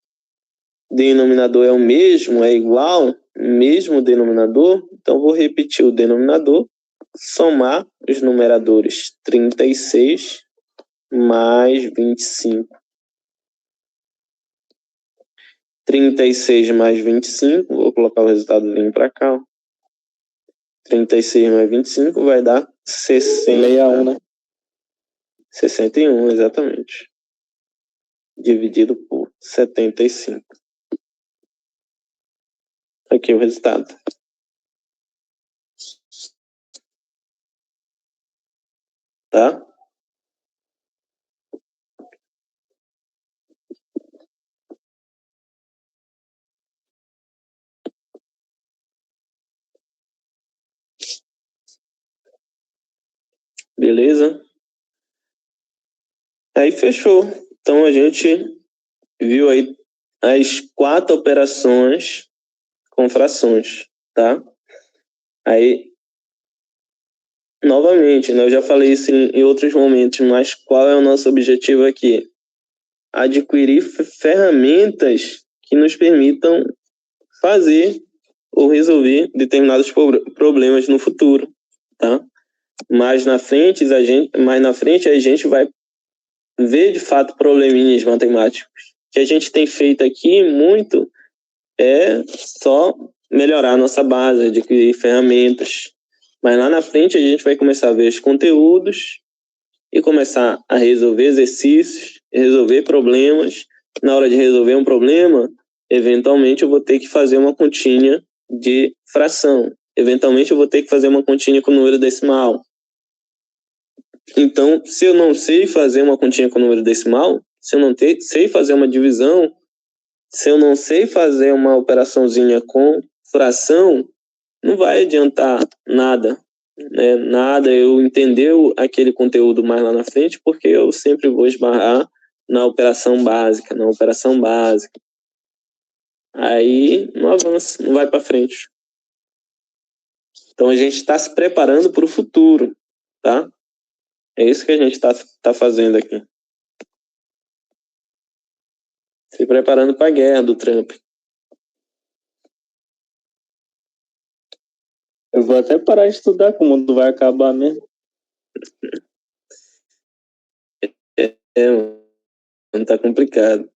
Denominador é o mesmo, é igual, mesmo denominador. Então, vou repetir o denominador, somar os numeradores 36 mais 25. 36 mais 25, vou colocar o resultado vindo para cá. 36 mais 25 vai dar 61, né? 61, exatamente. Dividido por 75. Aqui o resultado. Tá? Beleza? Aí fechou. Então a gente viu aí as 4 operações com frações, tá? Aí, novamente, né, eu já falei isso em outros momentos, mas qual é o nosso objetivo aqui? Adquirir ferramentas que nos permitam fazer ou resolver determinados problemas no futuro, tá? Mais na frente a gente vai ver de fato probleminhas matemáticos. O que a gente tem feito aqui muito é só melhorar a nossa base, adquirir ferramentas. Mas lá na frente a gente vai começar a ver os conteúdos e começar a resolver exercícios, resolver problemas. Na hora de resolver um problema, eventualmente eu vou ter que fazer uma continha de fração. Eventualmente eu vou ter que fazer uma continha com número decimal. Então, se eu não sei fazer uma continha com número decimal, se eu não sei fazer uma divisão, Se eu não sei fazer uma operaçãozinha com fração, não vai adiantar nada, né? Nada eu entender aquele conteúdo mais lá na frente, porque eu sempre vou esbarrar na operação básica, Aí não avança, não vai para frente. Então a gente está se preparando para o futuro, tá? É isso que a gente tá fazendo aqui. Se preparando para a guerra do Trump. Eu vou até parar de estudar, como o mundo vai acabar mesmo. Não tá complicado.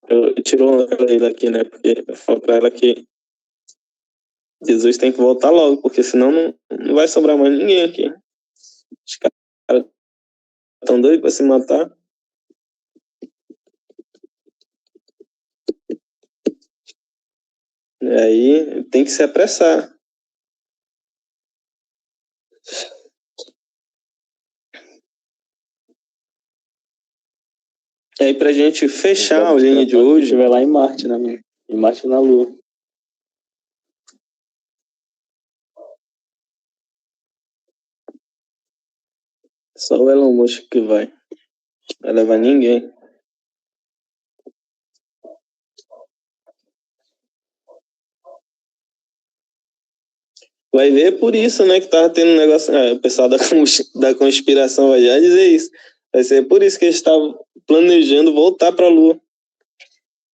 Eu tirou ela aqui, né? Porque eu falo para ela que Jesus tem que voltar logo, porque senão não vai sobrar mais ninguém aqui. Os caras estão doidos para se matar. E aí tem que se apressar. E aí, pra gente fechar a aulinha de hoje. Estiver lá em Marte, né? Em Marte e na Lua. Só o Elon Musk que vai. Vai levar ninguém. Vai ver por isso, né, que tava tendo um negócio. O pessoal da conspiração vai já dizer isso. Vai ser por isso que eles estavam planejando voltar para a Lua.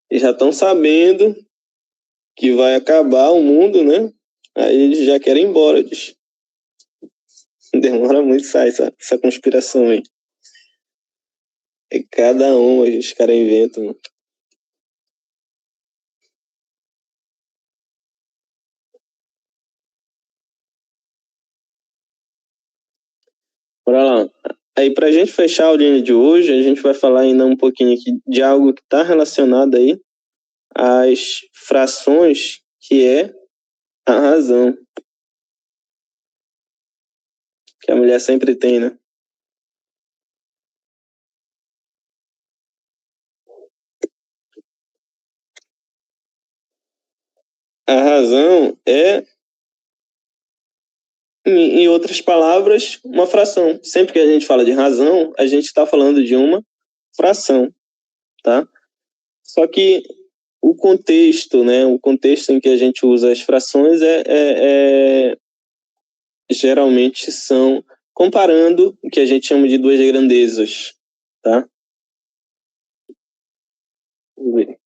E já estão sabendo que vai acabar o mundo, né? Aí eles já querem ir embora. Demora muito sai essa conspiração aí. É cada um, os caras inventam. Mano. Bora lá. Aí, pra gente fechar a aulinha de hoje, a gente vai falar ainda um pouquinho aqui de algo que está relacionado aí às frações, que é a razão. Que a mulher sempre tem, né? A razão é, em outras palavras, uma fração. Sempre que a gente fala de razão, a gente está falando de uma fração, tá? Só que o contexto, né? O contexto em que a gente usa as frações geralmente são comparando o que a gente chama de duas grandezas, tá? Vamos ver.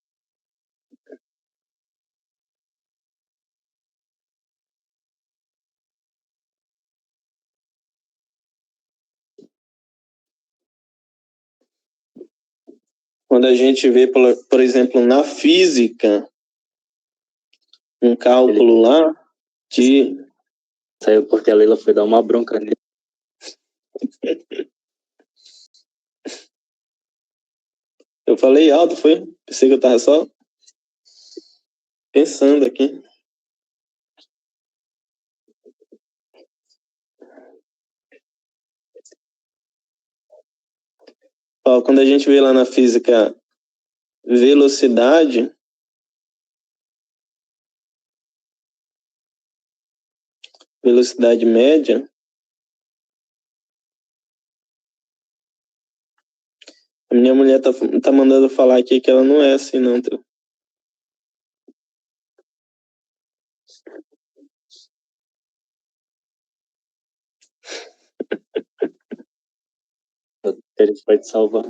Quando a gente vê, por exemplo, na física, um cálculo lá de... Saiu porque a Leila foi dar uma bronca nele. Eu falei alto, foi? Pensei que eu tava só pensando aqui. Ó, quando a gente vê lá na física velocidade, velocidade média, a minha mulher tá mandando falar aqui que ela não é assim, não. Ele vai te salvar.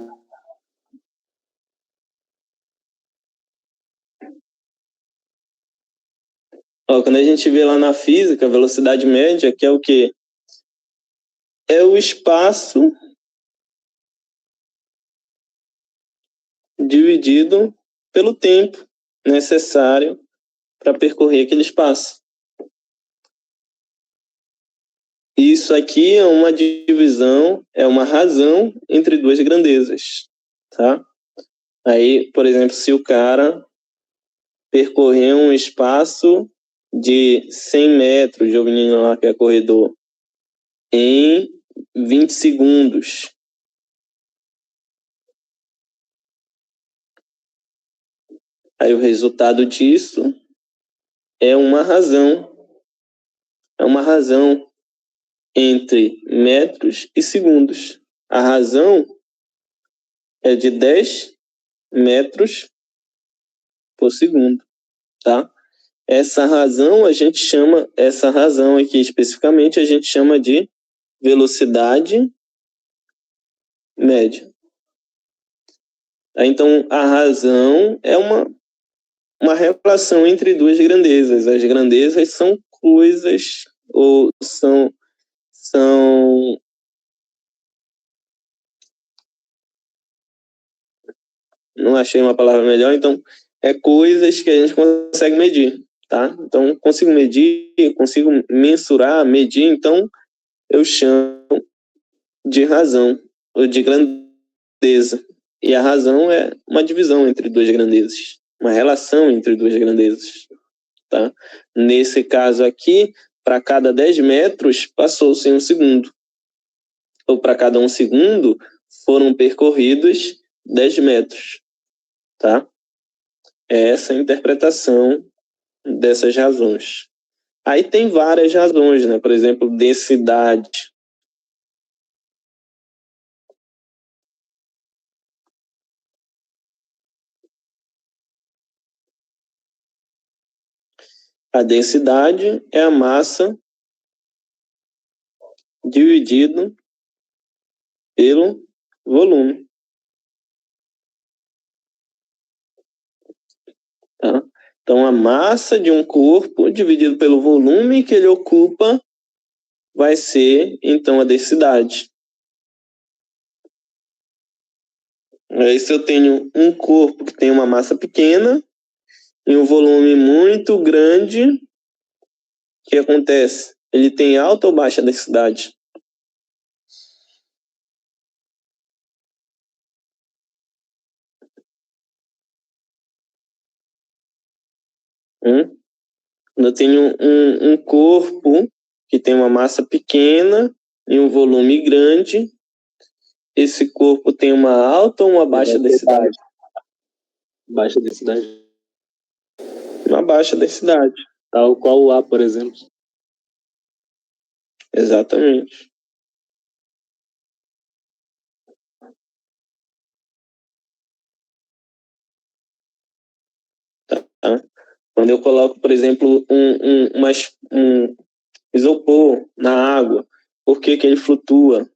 Ó, quando a gente vê lá na física, velocidade média, que é o quê? É o espaço dividido pelo tempo necessário para percorrer aquele espaço. Isso aqui é uma divisão, é uma razão entre duas grandezas, tá? Aí, por exemplo, se o cara percorrer um espaço de 100 metros, o menino lá que é corredor, em 20 segundos. Aí o resultado disso é uma razão. É uma razão entre metros e segundos. A razão é de 10 metros por segundo, tá? Essa razão aqui especificamente, a gente chama de velocidade média. Então, a razão é uma relação entre duas grandezas. As grandezas são coisas, ou são não achei uma palavra melhor, então é coisas que a gente consegue medir, tá? Então, consigo medir, consigo mensurar, medir, então eu chamo de razão, ou de grandeza. E a razão é uma divisão entre duas grandezas, uma relação entre duas grandezas, tá? Nesse caso aqui, para cada 10 metros, passou-se 1 segundo. Ou para cada 1 segundo, foram percorridos 10 metros, tá? É essa a interpretação dessas razões. Aí tem várias razões, né? Por exemplo, densidade. A densidade é a massa dividido pelo volume. Tá? Então, a massa de um corpo dividido pelo volume que ele ocupa vai ser, então, a densidade. Aí, se eu tenho um corpo que tem uma massa pequena e um volume muito grande, o que acontece? Ele tem alta ou baixa densidade? Quando eu tenho um corpo que tem uma massa pequena e um volume grande, esse corpo tem uma alta ou uma baixa densidade? Baixa densidade. Uma baixa densidade. Tal qual o ar, por exemplo. Exatamente. Tá? Quando eu coloco, por exemplo, um isopor na água, por que ele flutua?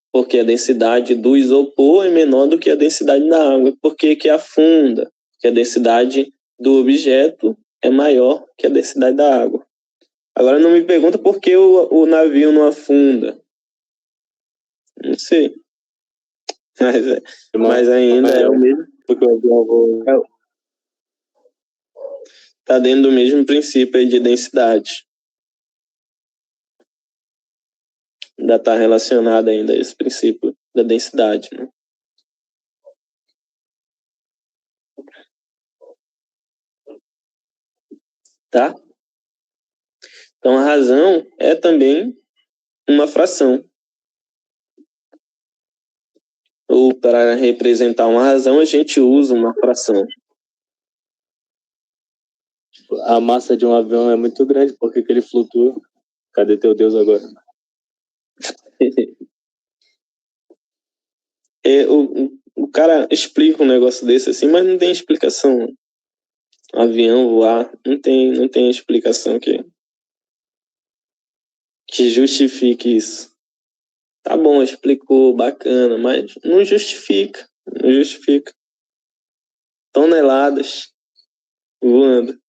Porque a densidade do isopor é menor do que a densidade da água. Por que afunda? Porque a densidade do objeto é maior que a densidade da água. Agora não me pergunta por que o navio não afunda. Não sei. Mas ainda é o mesmo. Porque o avião está dentro do mesmo princípio aí de densidade. Ainda está relacionado ainda a esse princípio da densidade, né? Tá? Então a razão é também uma fração. Ou para representar uma razão, a gente usa uma fração. A massa de um avião é muito grande, por que ele flutua? Cadê teu Deus agora? O cara explica um negócio desse assim, mas não tem explicação. Avião voar, não tem explicação que justifique isso. Tá bom, explicou, bacana, mas não justifica. Não justifica. Toneladas voando.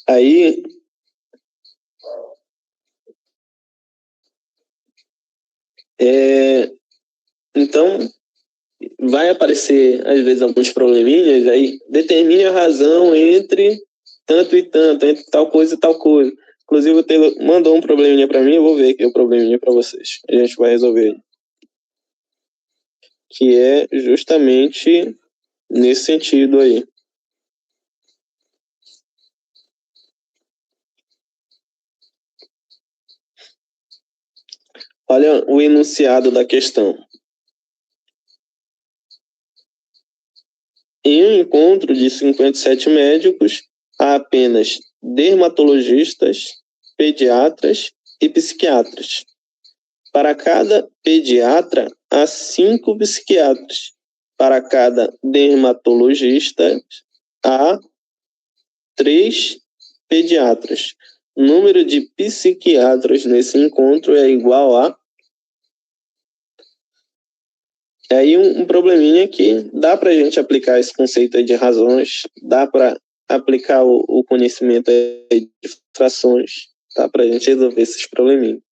Aí, então, vai aparecer, às vezes, alguns probleminhas, aí determine a razão entre tanto e tanto, entre tal coisa e tal coisa. Inclusive, o Taylor mandou um probleminha para mim, eu vou ver aqui o probleminha para vocês. A gente vai resolver. Que é justamente nesse sentido aí. Olha o enunciado da questão. Em um encontro de 57 médicos, há apenas dermatologistas, pediatras e psiquiatras. Para cada pediatra, há 5 psiquiatras. Para cada dermatologista, há 3 pediatras. O número de psiquiatras nesse encontro é igual a... Aí um probleminha que dá para a gente aplicar esse conceito aí de razões, dá para aplicar o conhecimento aí de frações, dá para a gente resolver esses probleminhas.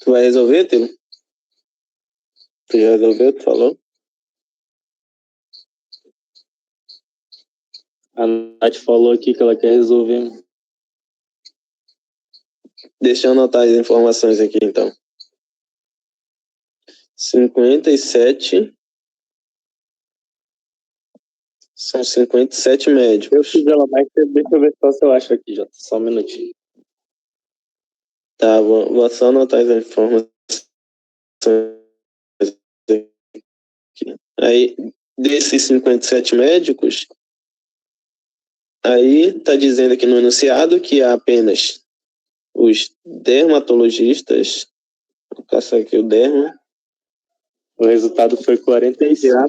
Tu vai resolver, Tilo? Tu já resolveu, tu falou? A Nath falou aqui que ela quer resolver. Deixa eu anotar as informações aqui, então. 57... São 57 médicos. Eu fiz ela mais, deixa eu ver só se eu acho aqui, já. Só um minutinho. Tá, vou só anotar as informações aqui. Aí, desses 57 médicos, aí tá dizendo aqui no enunciado que há apenas os dermatologistas. Vou caçar aqui o derma. O resultado foi 45.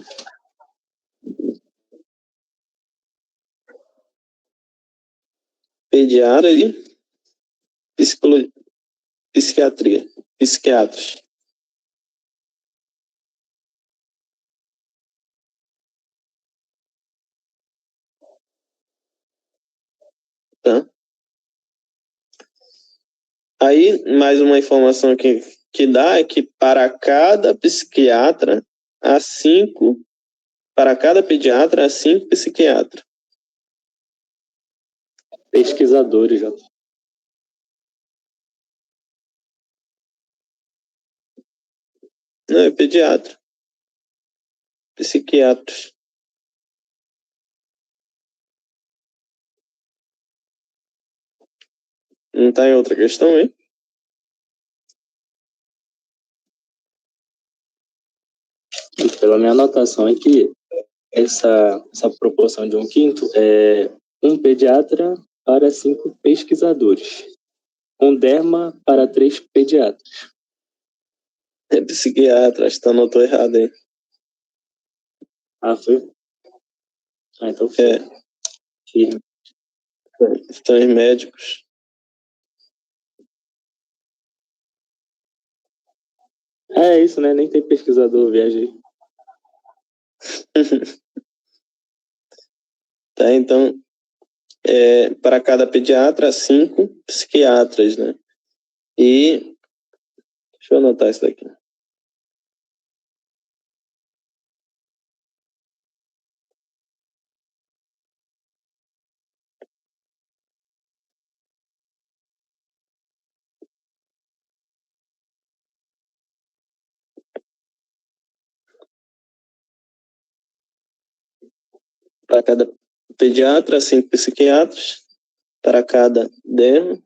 Pediatra e psiquiatria. Psiquiatras. Tá? Aí, mais uma informação que dá é que para cada psiquiatra, há 5, para cada pediatra, há 5 psiquiatras. Pesquisadores, já. Não, é pediatra. Psiquiatras. Não está em outra questão, hein? Pela minha anotação aqui, essa proporção de 1/5 é 1 pediatra para 5 pesquisadores. 1 derma para 3 pediatras. É psiquiatra, acho que tu anotou errado aí. Ah, foi? Ah, então foi. É. Estão os médicos. É isso, né? Nem tem pesquisador, viajei. Tá, então, para cada pediatra, 5 psiquiatras, né? E, deixa eu anotar isso daqui. Para cada pediatra, 5 psiquiatras. Para cada derma,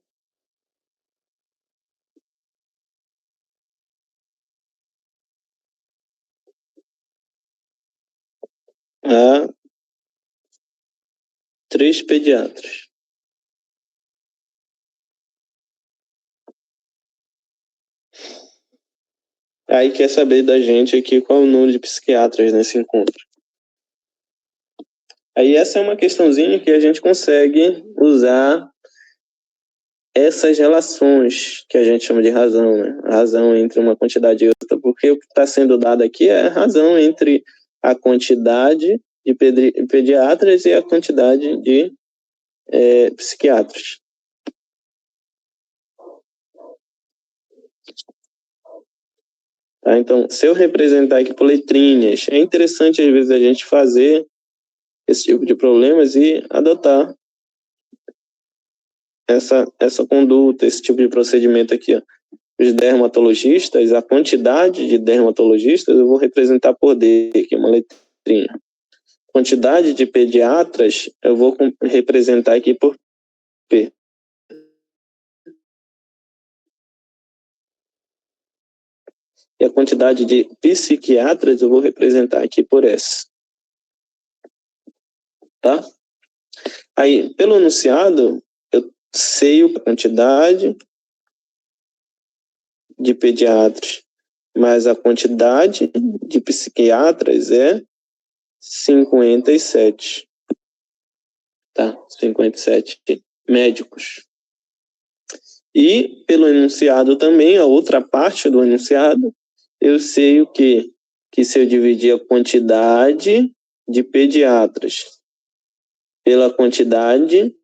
há 3 pediatras. Aí quer saber da gente aqui qual é o número de psiquiatras nesse encontro. Aí essa é uma questãozinha que a gente consegue usar essas relações que a gente chama de razão, né? A razão entre uma quantidade e outra, porque o que está sendo dado aqui é a razão entre a quantidade de pediatras e a quantidade de psiquiatras. Tá? Então, se eu representar aqui por letrinhas, é interessante às vezes a gente fazer esse tipo de problemas e adotar essa conduta, esse tipo de procedimento aqui, ó. os dermatologistas, a quantidade de dermatologistas eu vou representar por D, que é uma letrinha. Quantidade de pediatras eu vou representar aqui por P. E a quantidade de psiquiatras eu vou representar aqui por S. Tá? Aí, pelo enunciado, eu sei a quantidade de pediatras, mas a quantidade de psiquiatras é 57. Tá? 57 médicos. E pelo enunciado também, a outra parte do enunciado, eu sei o quê? Que se eu dividir a quantidade de pediatras pela quantidade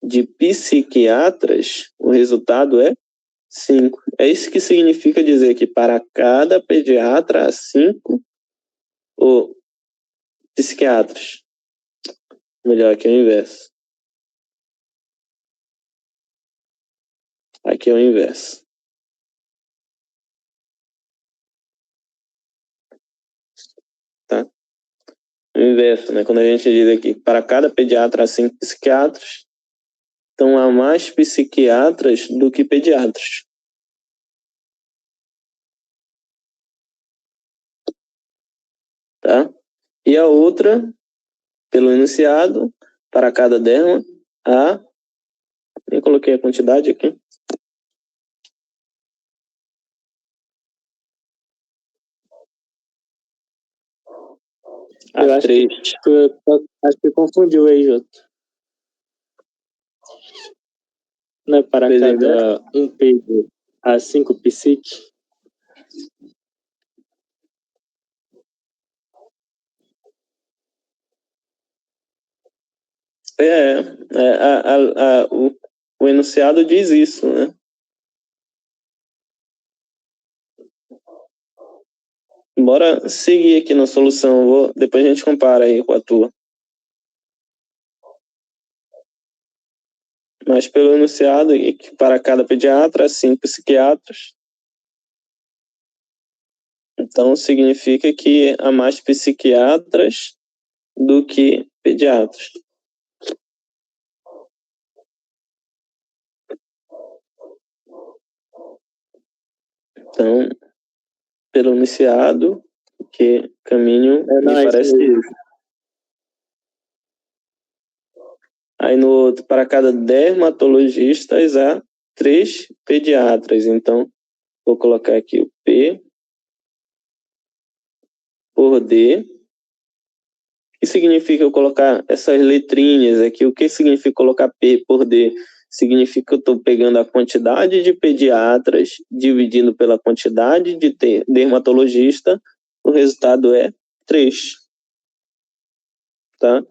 de psiquiatras, o resultado é 5. É isso que significa dizer que para cada pediatra há 5 psiquiatras. Melhor aqui é o inverso. Aqui é o inverso. Tá? O inverso, né? Quando a gente diz aqui, para cada pediatra há 5 psiquiatras, então há mais psiquiatras do que pediatras. Tá? E a outra, pelo enunciado, para cada derma, há... Eu coloquei a quantidade aqui. Eu acho que confundiu aí, Jota. Não é para cada um PG a 5 psique? O enunciado diz isso, né? Bora seguir aqui na solução. Depois a gente compara aí com a tua. Mas pelo enunciado, para cada pediatra, 5 psiquiatras. Então, significa que há mais psiquiatras do que pediatras. Então, pelo enunciado, que caminho me parece isso. Aí no outro, para cada dermatologista, há 3 pediatras. Então, vou colocar aqui o P por D. O que significa eu colocar essas letrinhas aqui? O que significa colocar P por D? Significa que eu estou pegando a quantidade de pediatras, dividindo pela quantidade de dermatologista, o resultado é 3. Tá?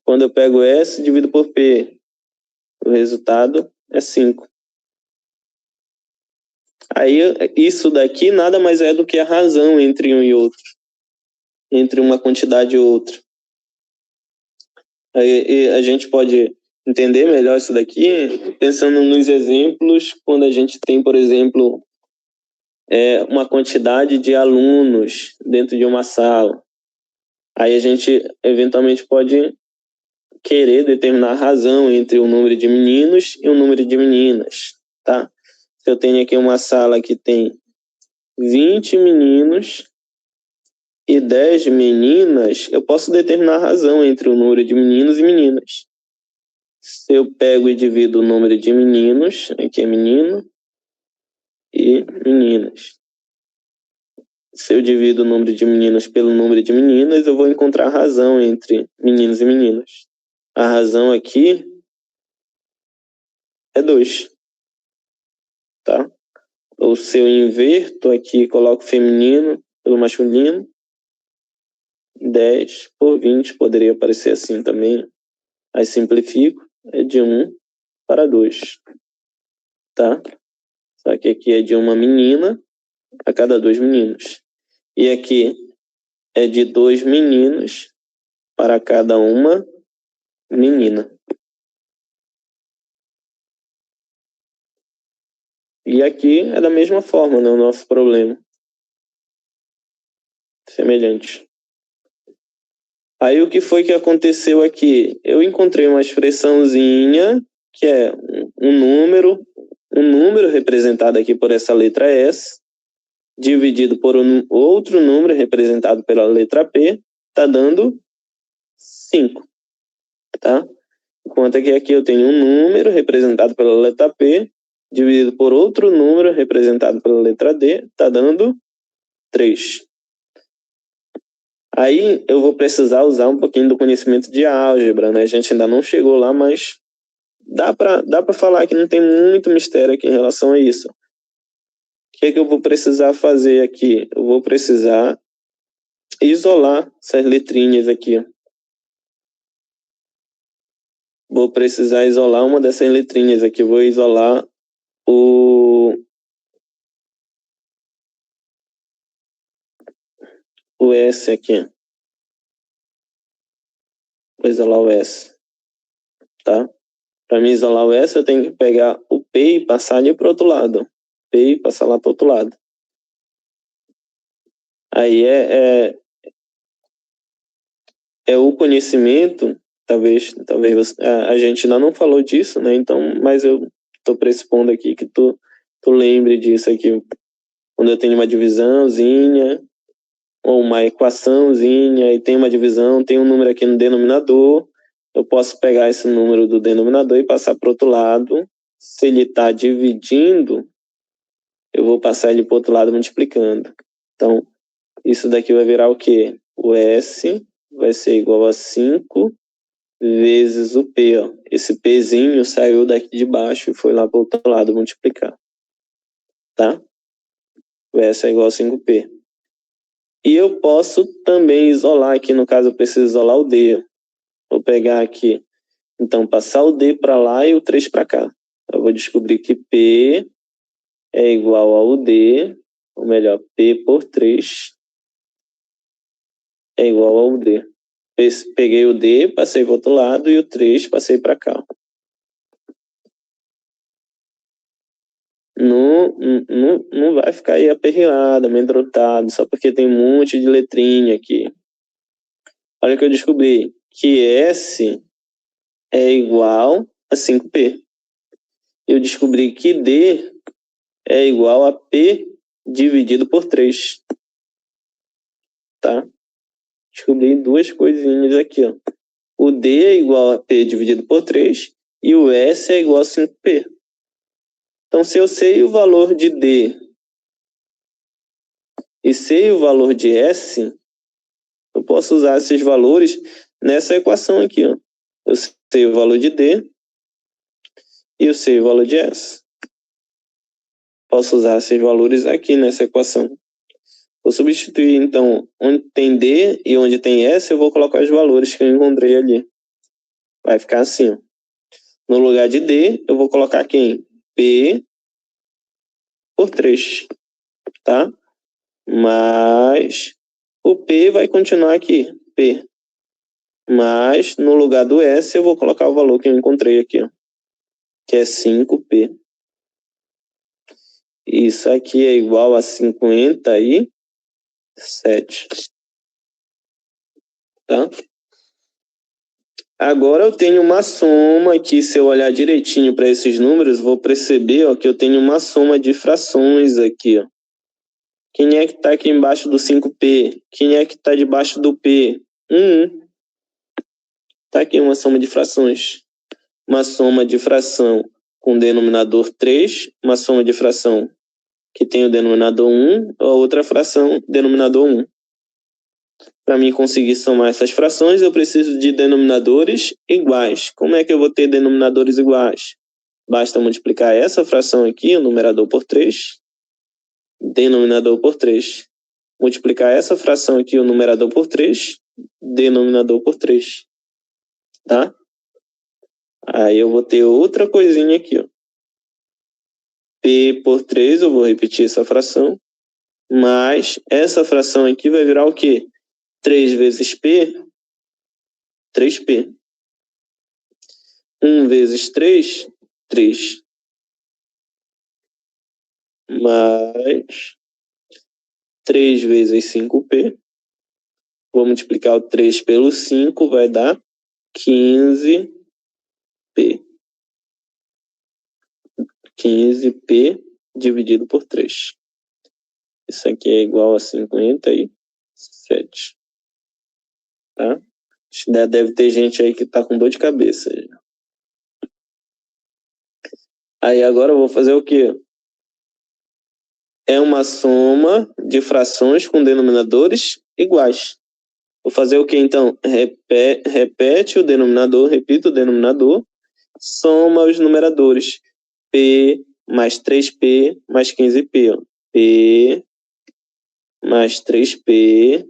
Quando eu pego S, divido por P, o resultado é 5. Aí, isso daqui nada mais é do que a razão entre um e outro, entre uma quantidade e outra. Aí, a gente pode entender melhor isso daqui pensando nos exemplos, quando a gente tem, por exemplo, uma quantidade de alunos dentro de uma sala. Aí a gente, eventualmente, pode querer determinar a razão entre o número de meninos e o número de meninas, tá? Se eu tenho aqui uma sala que tem 20 meninos e 10 meninas, eu posso determinar a razão entre o número de meninos e meninas. Se eu pego e divido o número de meninos, aqui é menino e meninas. Se eu divido o número de meninos pelo número de meninas, eu vou encontrar a razão entre meninos e meninas. A razão aqui é 2. Tá? Ou se eu inverto aqui, coloco feminino pelo masculino, 10 por 20, poderia aparecer assim também. Aí simplifico, é de 1 para 2. Tá? Só que aqui é de uma menina a cada 2 meninos. E aqui é de 2 meninos para cada uma menina. E aqui é da mesma forma, né, o nosso problema. Semelhante. Aí o que foi que aconteceu aqui? Eu encontrei uma expressãozinha que é um número representado aqui por essa letra S, dividido por outro número representado pela letra P, está dando 5, tá? Enquanto que aqui eu tenho um número representado pela letra P, dividido por outro número representado pela letra D, está dando 3. Aí eu vou precisar usar um pouquinho do conhecimento de álgebra, né? A gente ainda não chegou lá, mas dá para falar que não tem muito mistério aqui em relação a isso. O que é que eu vou precisar fazer aqui? Eu vou precisar isolar essas letrinhas aqui. Vou precisar isolar uma dessas letrinhas aqui. Vou isolar o S aqui. Vou isolar o S, tá? Para me isolar o S, eu tenho que pegar o P e passar ali para o outro lado. P e passar lá para o outro lado. Aí é o conhecimento, talvez a gente ainda não falou disso, né? Então, mas eu estou pressupondo aqui que tu lembre disso aqui. Quando eu tenho uma divisãozinha, ou uma equaçãozinha, e tem uma divisão, tem um número aqui no denominador, eu posso pegar esse número do denominador e passar para o outro lado. Se ele está dividindo, eu vou passar ele para o outro lado multiplicando. Então, isso daqui vai virar o quê? O S vai ser igual a 5 vezes o P. Ó. Esse Pzinho saiu daqui de baixo e foi lá para o outro lado multiplicar. Tá? O S é igual a 5P. E eu posso também isolar aqui, no caso eu preciso isolar o D. Vou pegar aqui, então passar o D para lá e o 3 para cá. Eu vou descobrir que P é igual ao D, ou melhor, P por 3 é igual ao D. Peguei o D, passei para o outro lado e o 3 passei para cá. Não vai ficar aí aperreado, amedrontado, só porque tem um monte de letrinha aqui. Olha o que eu descobri, que S é igual a 5P. Eu descobri que D é igual a P dividido por 3. Tá? Descobri duas coisinhas aqui, ó. O D é igual a P dividido por 3 e o S é igual a 5P. Então, se eu sei o valor de D e sei o valor de S, eu posso usar esses valores nessa equação aqui. Ó. Eu sei o valor de D e eu sei o valor de S. Posso usar esses valores aqui nessa equação. Vou substituir, então, onde tem D e onde tem S, eu vou colocar os valores que eu encontrei ali. Vai ficar assim. Ó. No lugar de D, eu vou colocar quem? P por 3. Tá? Mas o P vai continuar aqui. P. Mas no lugar do S, eu vou colocar o valor que eu encontrei aqui. Ó, que é 5P. Isso aqui é igual a 57. Tá? Agora eu tenho uma soma que, se eu olhar direitinho para esses números, vou perceber ó, que eu tenho uma soma de frações aqui. Ó. Quem é que está aqui embaixo do 5P? Quem é que está debaixo do P? 1. Está aqui uma soma de frações. Uma soma de fração com denominador 3, uma soma de fração que tem o denominador 1, a outra fração, denominador 1. Para mim conseguir somar essas frações, eu preciso de denominadores iguais. Como é que eu vou ter denominadores iguais? Basta multiplicar essa fração aqui, o numerador por 3, denominador por 3. Multiplicar essa fração aqui, o numerador por 3, denominador por 3. Tá? Aí eu vou ter outra coisinha aqui, ó. P por 3, eu vou repetir essa fração, mas essa fração aqui vai virar o quê? 3 vezes P, 3P. 1 vezes 3, 3. mais 3 vezes 5p. Vou multiplicar o 3 pelo 5, vai dar 15p. 15p dividido por 3. Isso aqui é igual a 57. Tá? Deve ter gente aí que tá com dor de cabeça. Aí agora eu vou fazer o quê? É uma soma de frações com denominadores iguais. Vou fazer o quê, então? Repete o denominador, repito o denominador, soma os numeradores. P mais 3P mais 15P. P mais 3P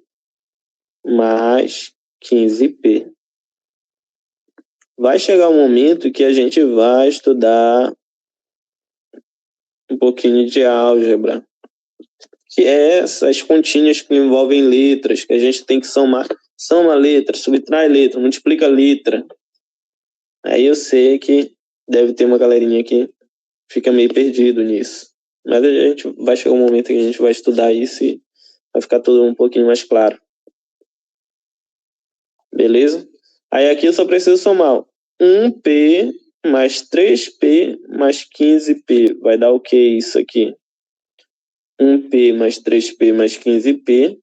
mais 15P. Vai chegar um momento que a gente vai estudar um pouquinho de álgebra, que é essas continhas que envolvem letras, que a gente tem que somar. Soma letra, subtrai letra, multiplica letra. Aí eu sei que deve ter uma galerinha que fica meio perdido nisso. Mas a gente vai chegar um momento que a gente vai estudar isso e vai ficar tudo um pouquinho mais claro. Beleza? Aí aqui eu só preciso somar 1P mais 3P mais 15P. Vai dar o que isso aqui? 1P mais 3P mais 15P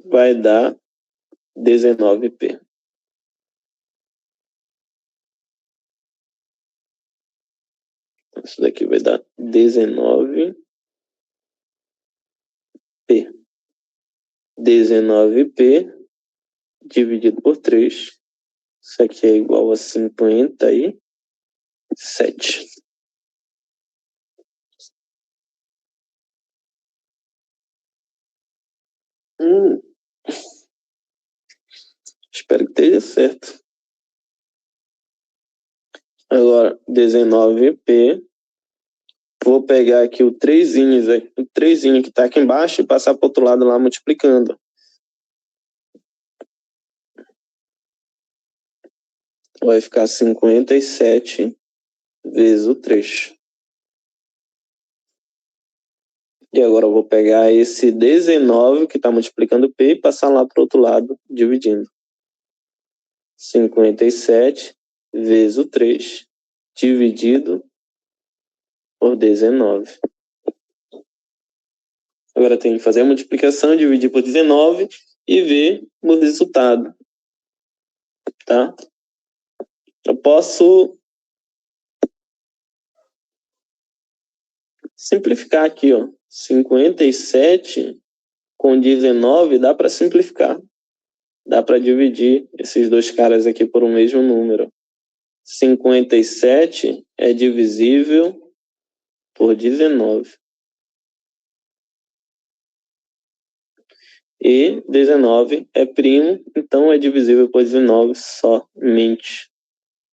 vai dar 19P. Isso daqui vai dar 19P. 19P dividido por 3. Isso aqui é igual a 57. Espero que esteja certo. Agora, 19P. Vou pegar aqui o 3 que está aqui embaixo e passar para o outro lado lá multiplicando. Vai ficar 57 vezes o 3. E agora eu vou pegar esse 19 que está multiplicando P e passar lá para o outro lado, dividindo. 57 vezes o 3, dividido por 19. Agora tem que fazer a multiplicação, dividir por 19 e ver o resultado. Tá? Eu posso simplificar aqui, ó. 57 com 19 dá para simplificar. Dá para dividir esses dois caras aqui por um mesmo número. 57 é divisível por 19. E 19 é primo, então é divisível por 19 somente.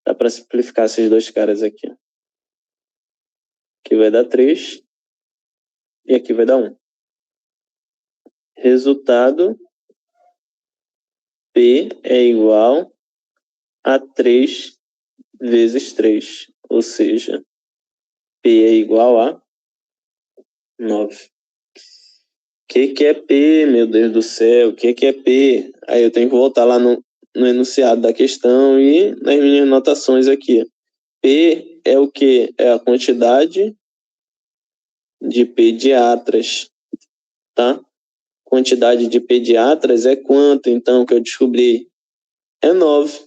Dá para simplificar esses dois caras aqui. Aqui vai dar 3 e aqui vai dar 1. Resultado, P é igual a 3 vezes 3, ou seja, P é igual a 9. O que é P, meu Deus do céu? O que é P? Aí eu tenho que voltar lá no enunciado da questão e nas minhas anotações aqui. P é o que? É a quantidade de pediatras, tá? Quantidade de pediatras é quanto, então, que eu descobri? É 9.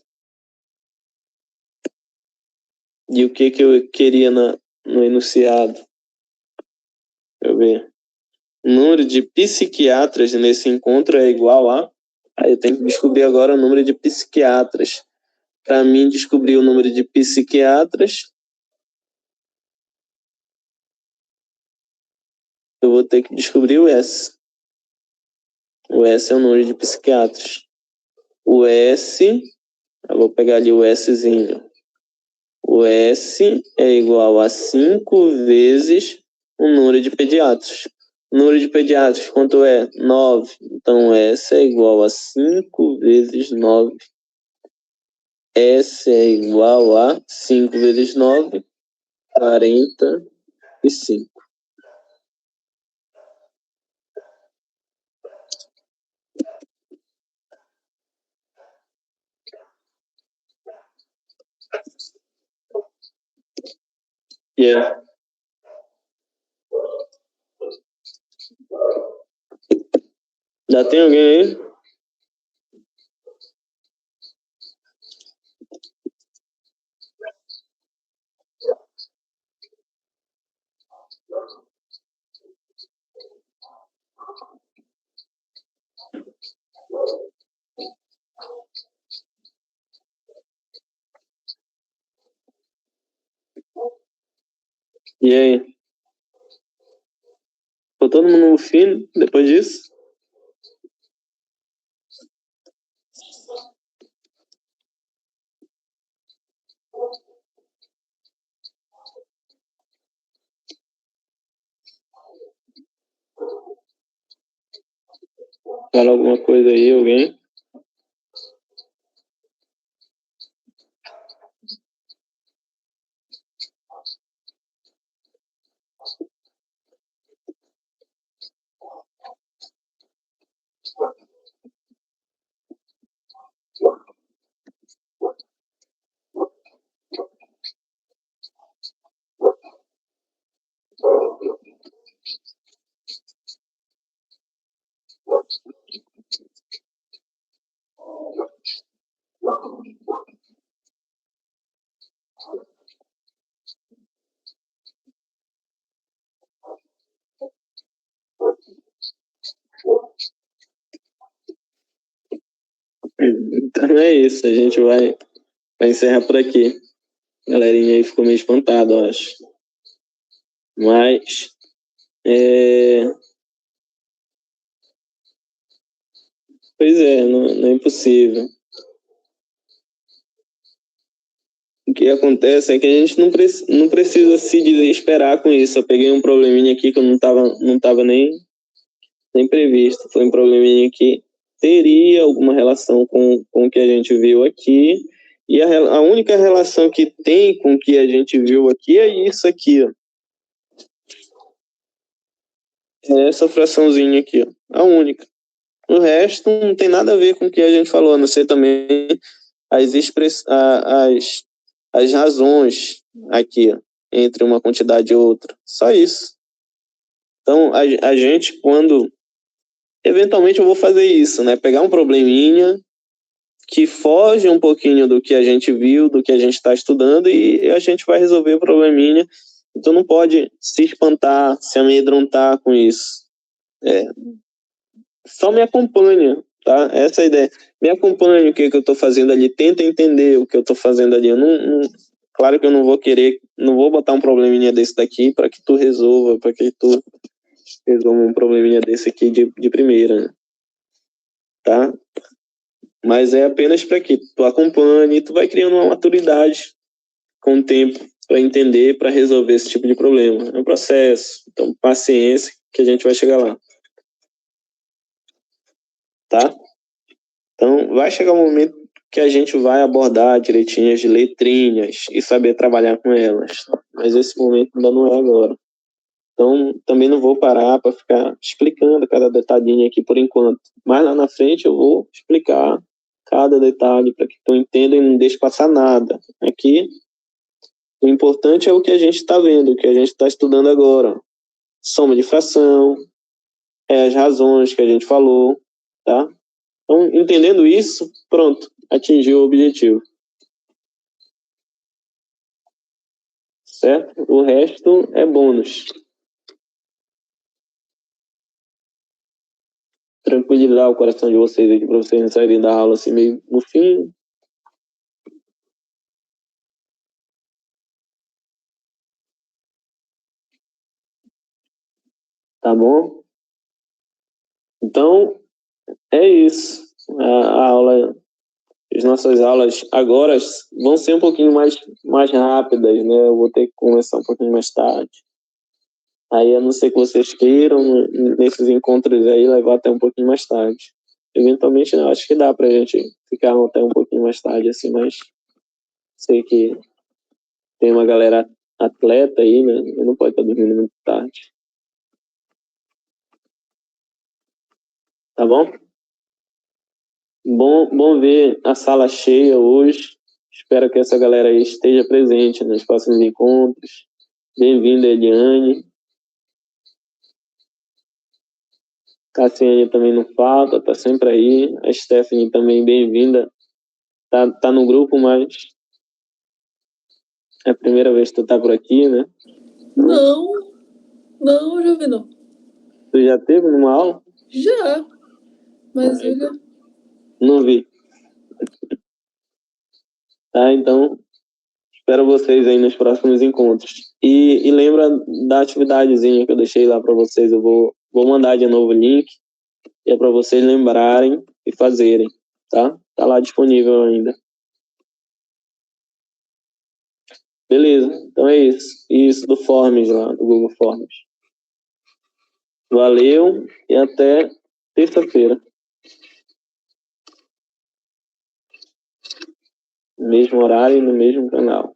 E o que eu queria no enunciado? Deixa eu ver. O número de psiquiatras nesse encontro é igual a... Aí eu tenho que descobrir agora o número de psiquiatras. Para mim descobrir o número de psiquiatras, eu vou ter que descobrir o S. O S é o número de psiquiatras. O S, eu vou pegar ali o Szinho. O S é igual a 5 vezes o número de pediatras. O número de pediatras, quanto é? 9. Então, S é igual a 5 vezes 9. S é igual a 5 vezes 9, 45. E aí? Já tem alguém aí? E aí? Ficou todo mundo fino depois disso? Fala alguma coisa aí, alguém? Então é isso, a gente vai encerrar por aqui. A galerinha aí ficou meio espantada, eu acho. Mas, pois é, não é impossível. O que acontece é que a gente não precisa se desesperar com isso. Eu peguei um probleminha aqui que eu não tava nem previsto. Foi um probleminha que teria alguma relação com o que a gente viu aqui. E a única relação que tem com o que a gente viu aqui é isso aqui, ó. É essa fraçãozinha aqui, ó. A única. O resto não tem nada a ver com o que a gente falou, a não ser também as razões aqui, ó, entre uma quantidade e outra. Só isso. Então, a gente, quando... Eventualmente eu vou fazer isso, né? Pegar um probleminha que foge um pouquinho do que a gente viu, do que a gente está estudando, e a gente vai resolver o probleminha. Então não pode se espantar, se amedrontar com isso. Só me acompanha, tá? Essa é a ideia. Me acompanha o que eu estou fazendo ali, tenta entender o que eu estou fazendo ali. Claro que eu não vou botar um probleminha desse daqui para que tu resolva, para que tu resolva um probleminha desse aqui de primeira, né? Tá? Mas é apenas para que tu acompanhe e tu vai criando uma maturidade com o tempo para entender, para resolver esse tipo de problema. É um processo. Então, paciência que a gente vai chegar lá. Tá? Então, vai chegar um momento que a gente vai abordar direitinho as letrinhas e saber trabalhar com elas. Mas esse momento ainda não é agora. Então, também não vou parar para ficar explicando cada detalhinho aqui por enquanto. Mas lá na frente eu vou explicar cada detalhe para que tu entenda e não deixe passar nada. Aqui, o importante é o que a gente está vendo, o que a gente está estudando agora. Soma de fração, as razões que a gente falou, tá? Então, entendendo isso, pronto, atingiu o objetivo. Certo? O resto é bônus. Tranquilizar o coração de vocês aqui para vocês não saírem da aula assim meio no fim. Tá bom? Então, é isso. A aula, as nossas aulas agora vão ser um pouquinho mais rápidas, né? Eu vou ter que começar um pouquinho mais tarde. Aí, a não ser que vocês queiram, nesses encontros aí, levar até um pouquinho mais tarde. Eventualmente, eu acho que dá pra gente ficar até um pouquinho mais tarde, assim, mas sei que tem uma galera atleta aí, né? Eu não pode estar dormindo muito tarde. Tá bom? Bom ver a sala cheia hoje. Espero que essa galera aí esteja presente nos próximos encontros. Bem-vinda, Eliane. Cassiane também não falta, tá sempre aí. A Stephanie também, bem-vinda. Tá no grupo, mas é a primeira vez que tu tá por aqui, né? Não, já vi não. Tu já teve numa aula? Já. Mas Júlia... Não vi. Tá, então, espero vocês aí nos próximos encontros. E lembra da atividadezinha que eu deixei lá para vocês. Eu vou mandar de novo o link. E é para vocês lembrarem e fazerem, tá? Tá lá disponível ainda. Beleza, então é isso. Isso do Forms lá, do Google Forms. Valeu e até terça-feira. Mesmo horário e no mesmo canal.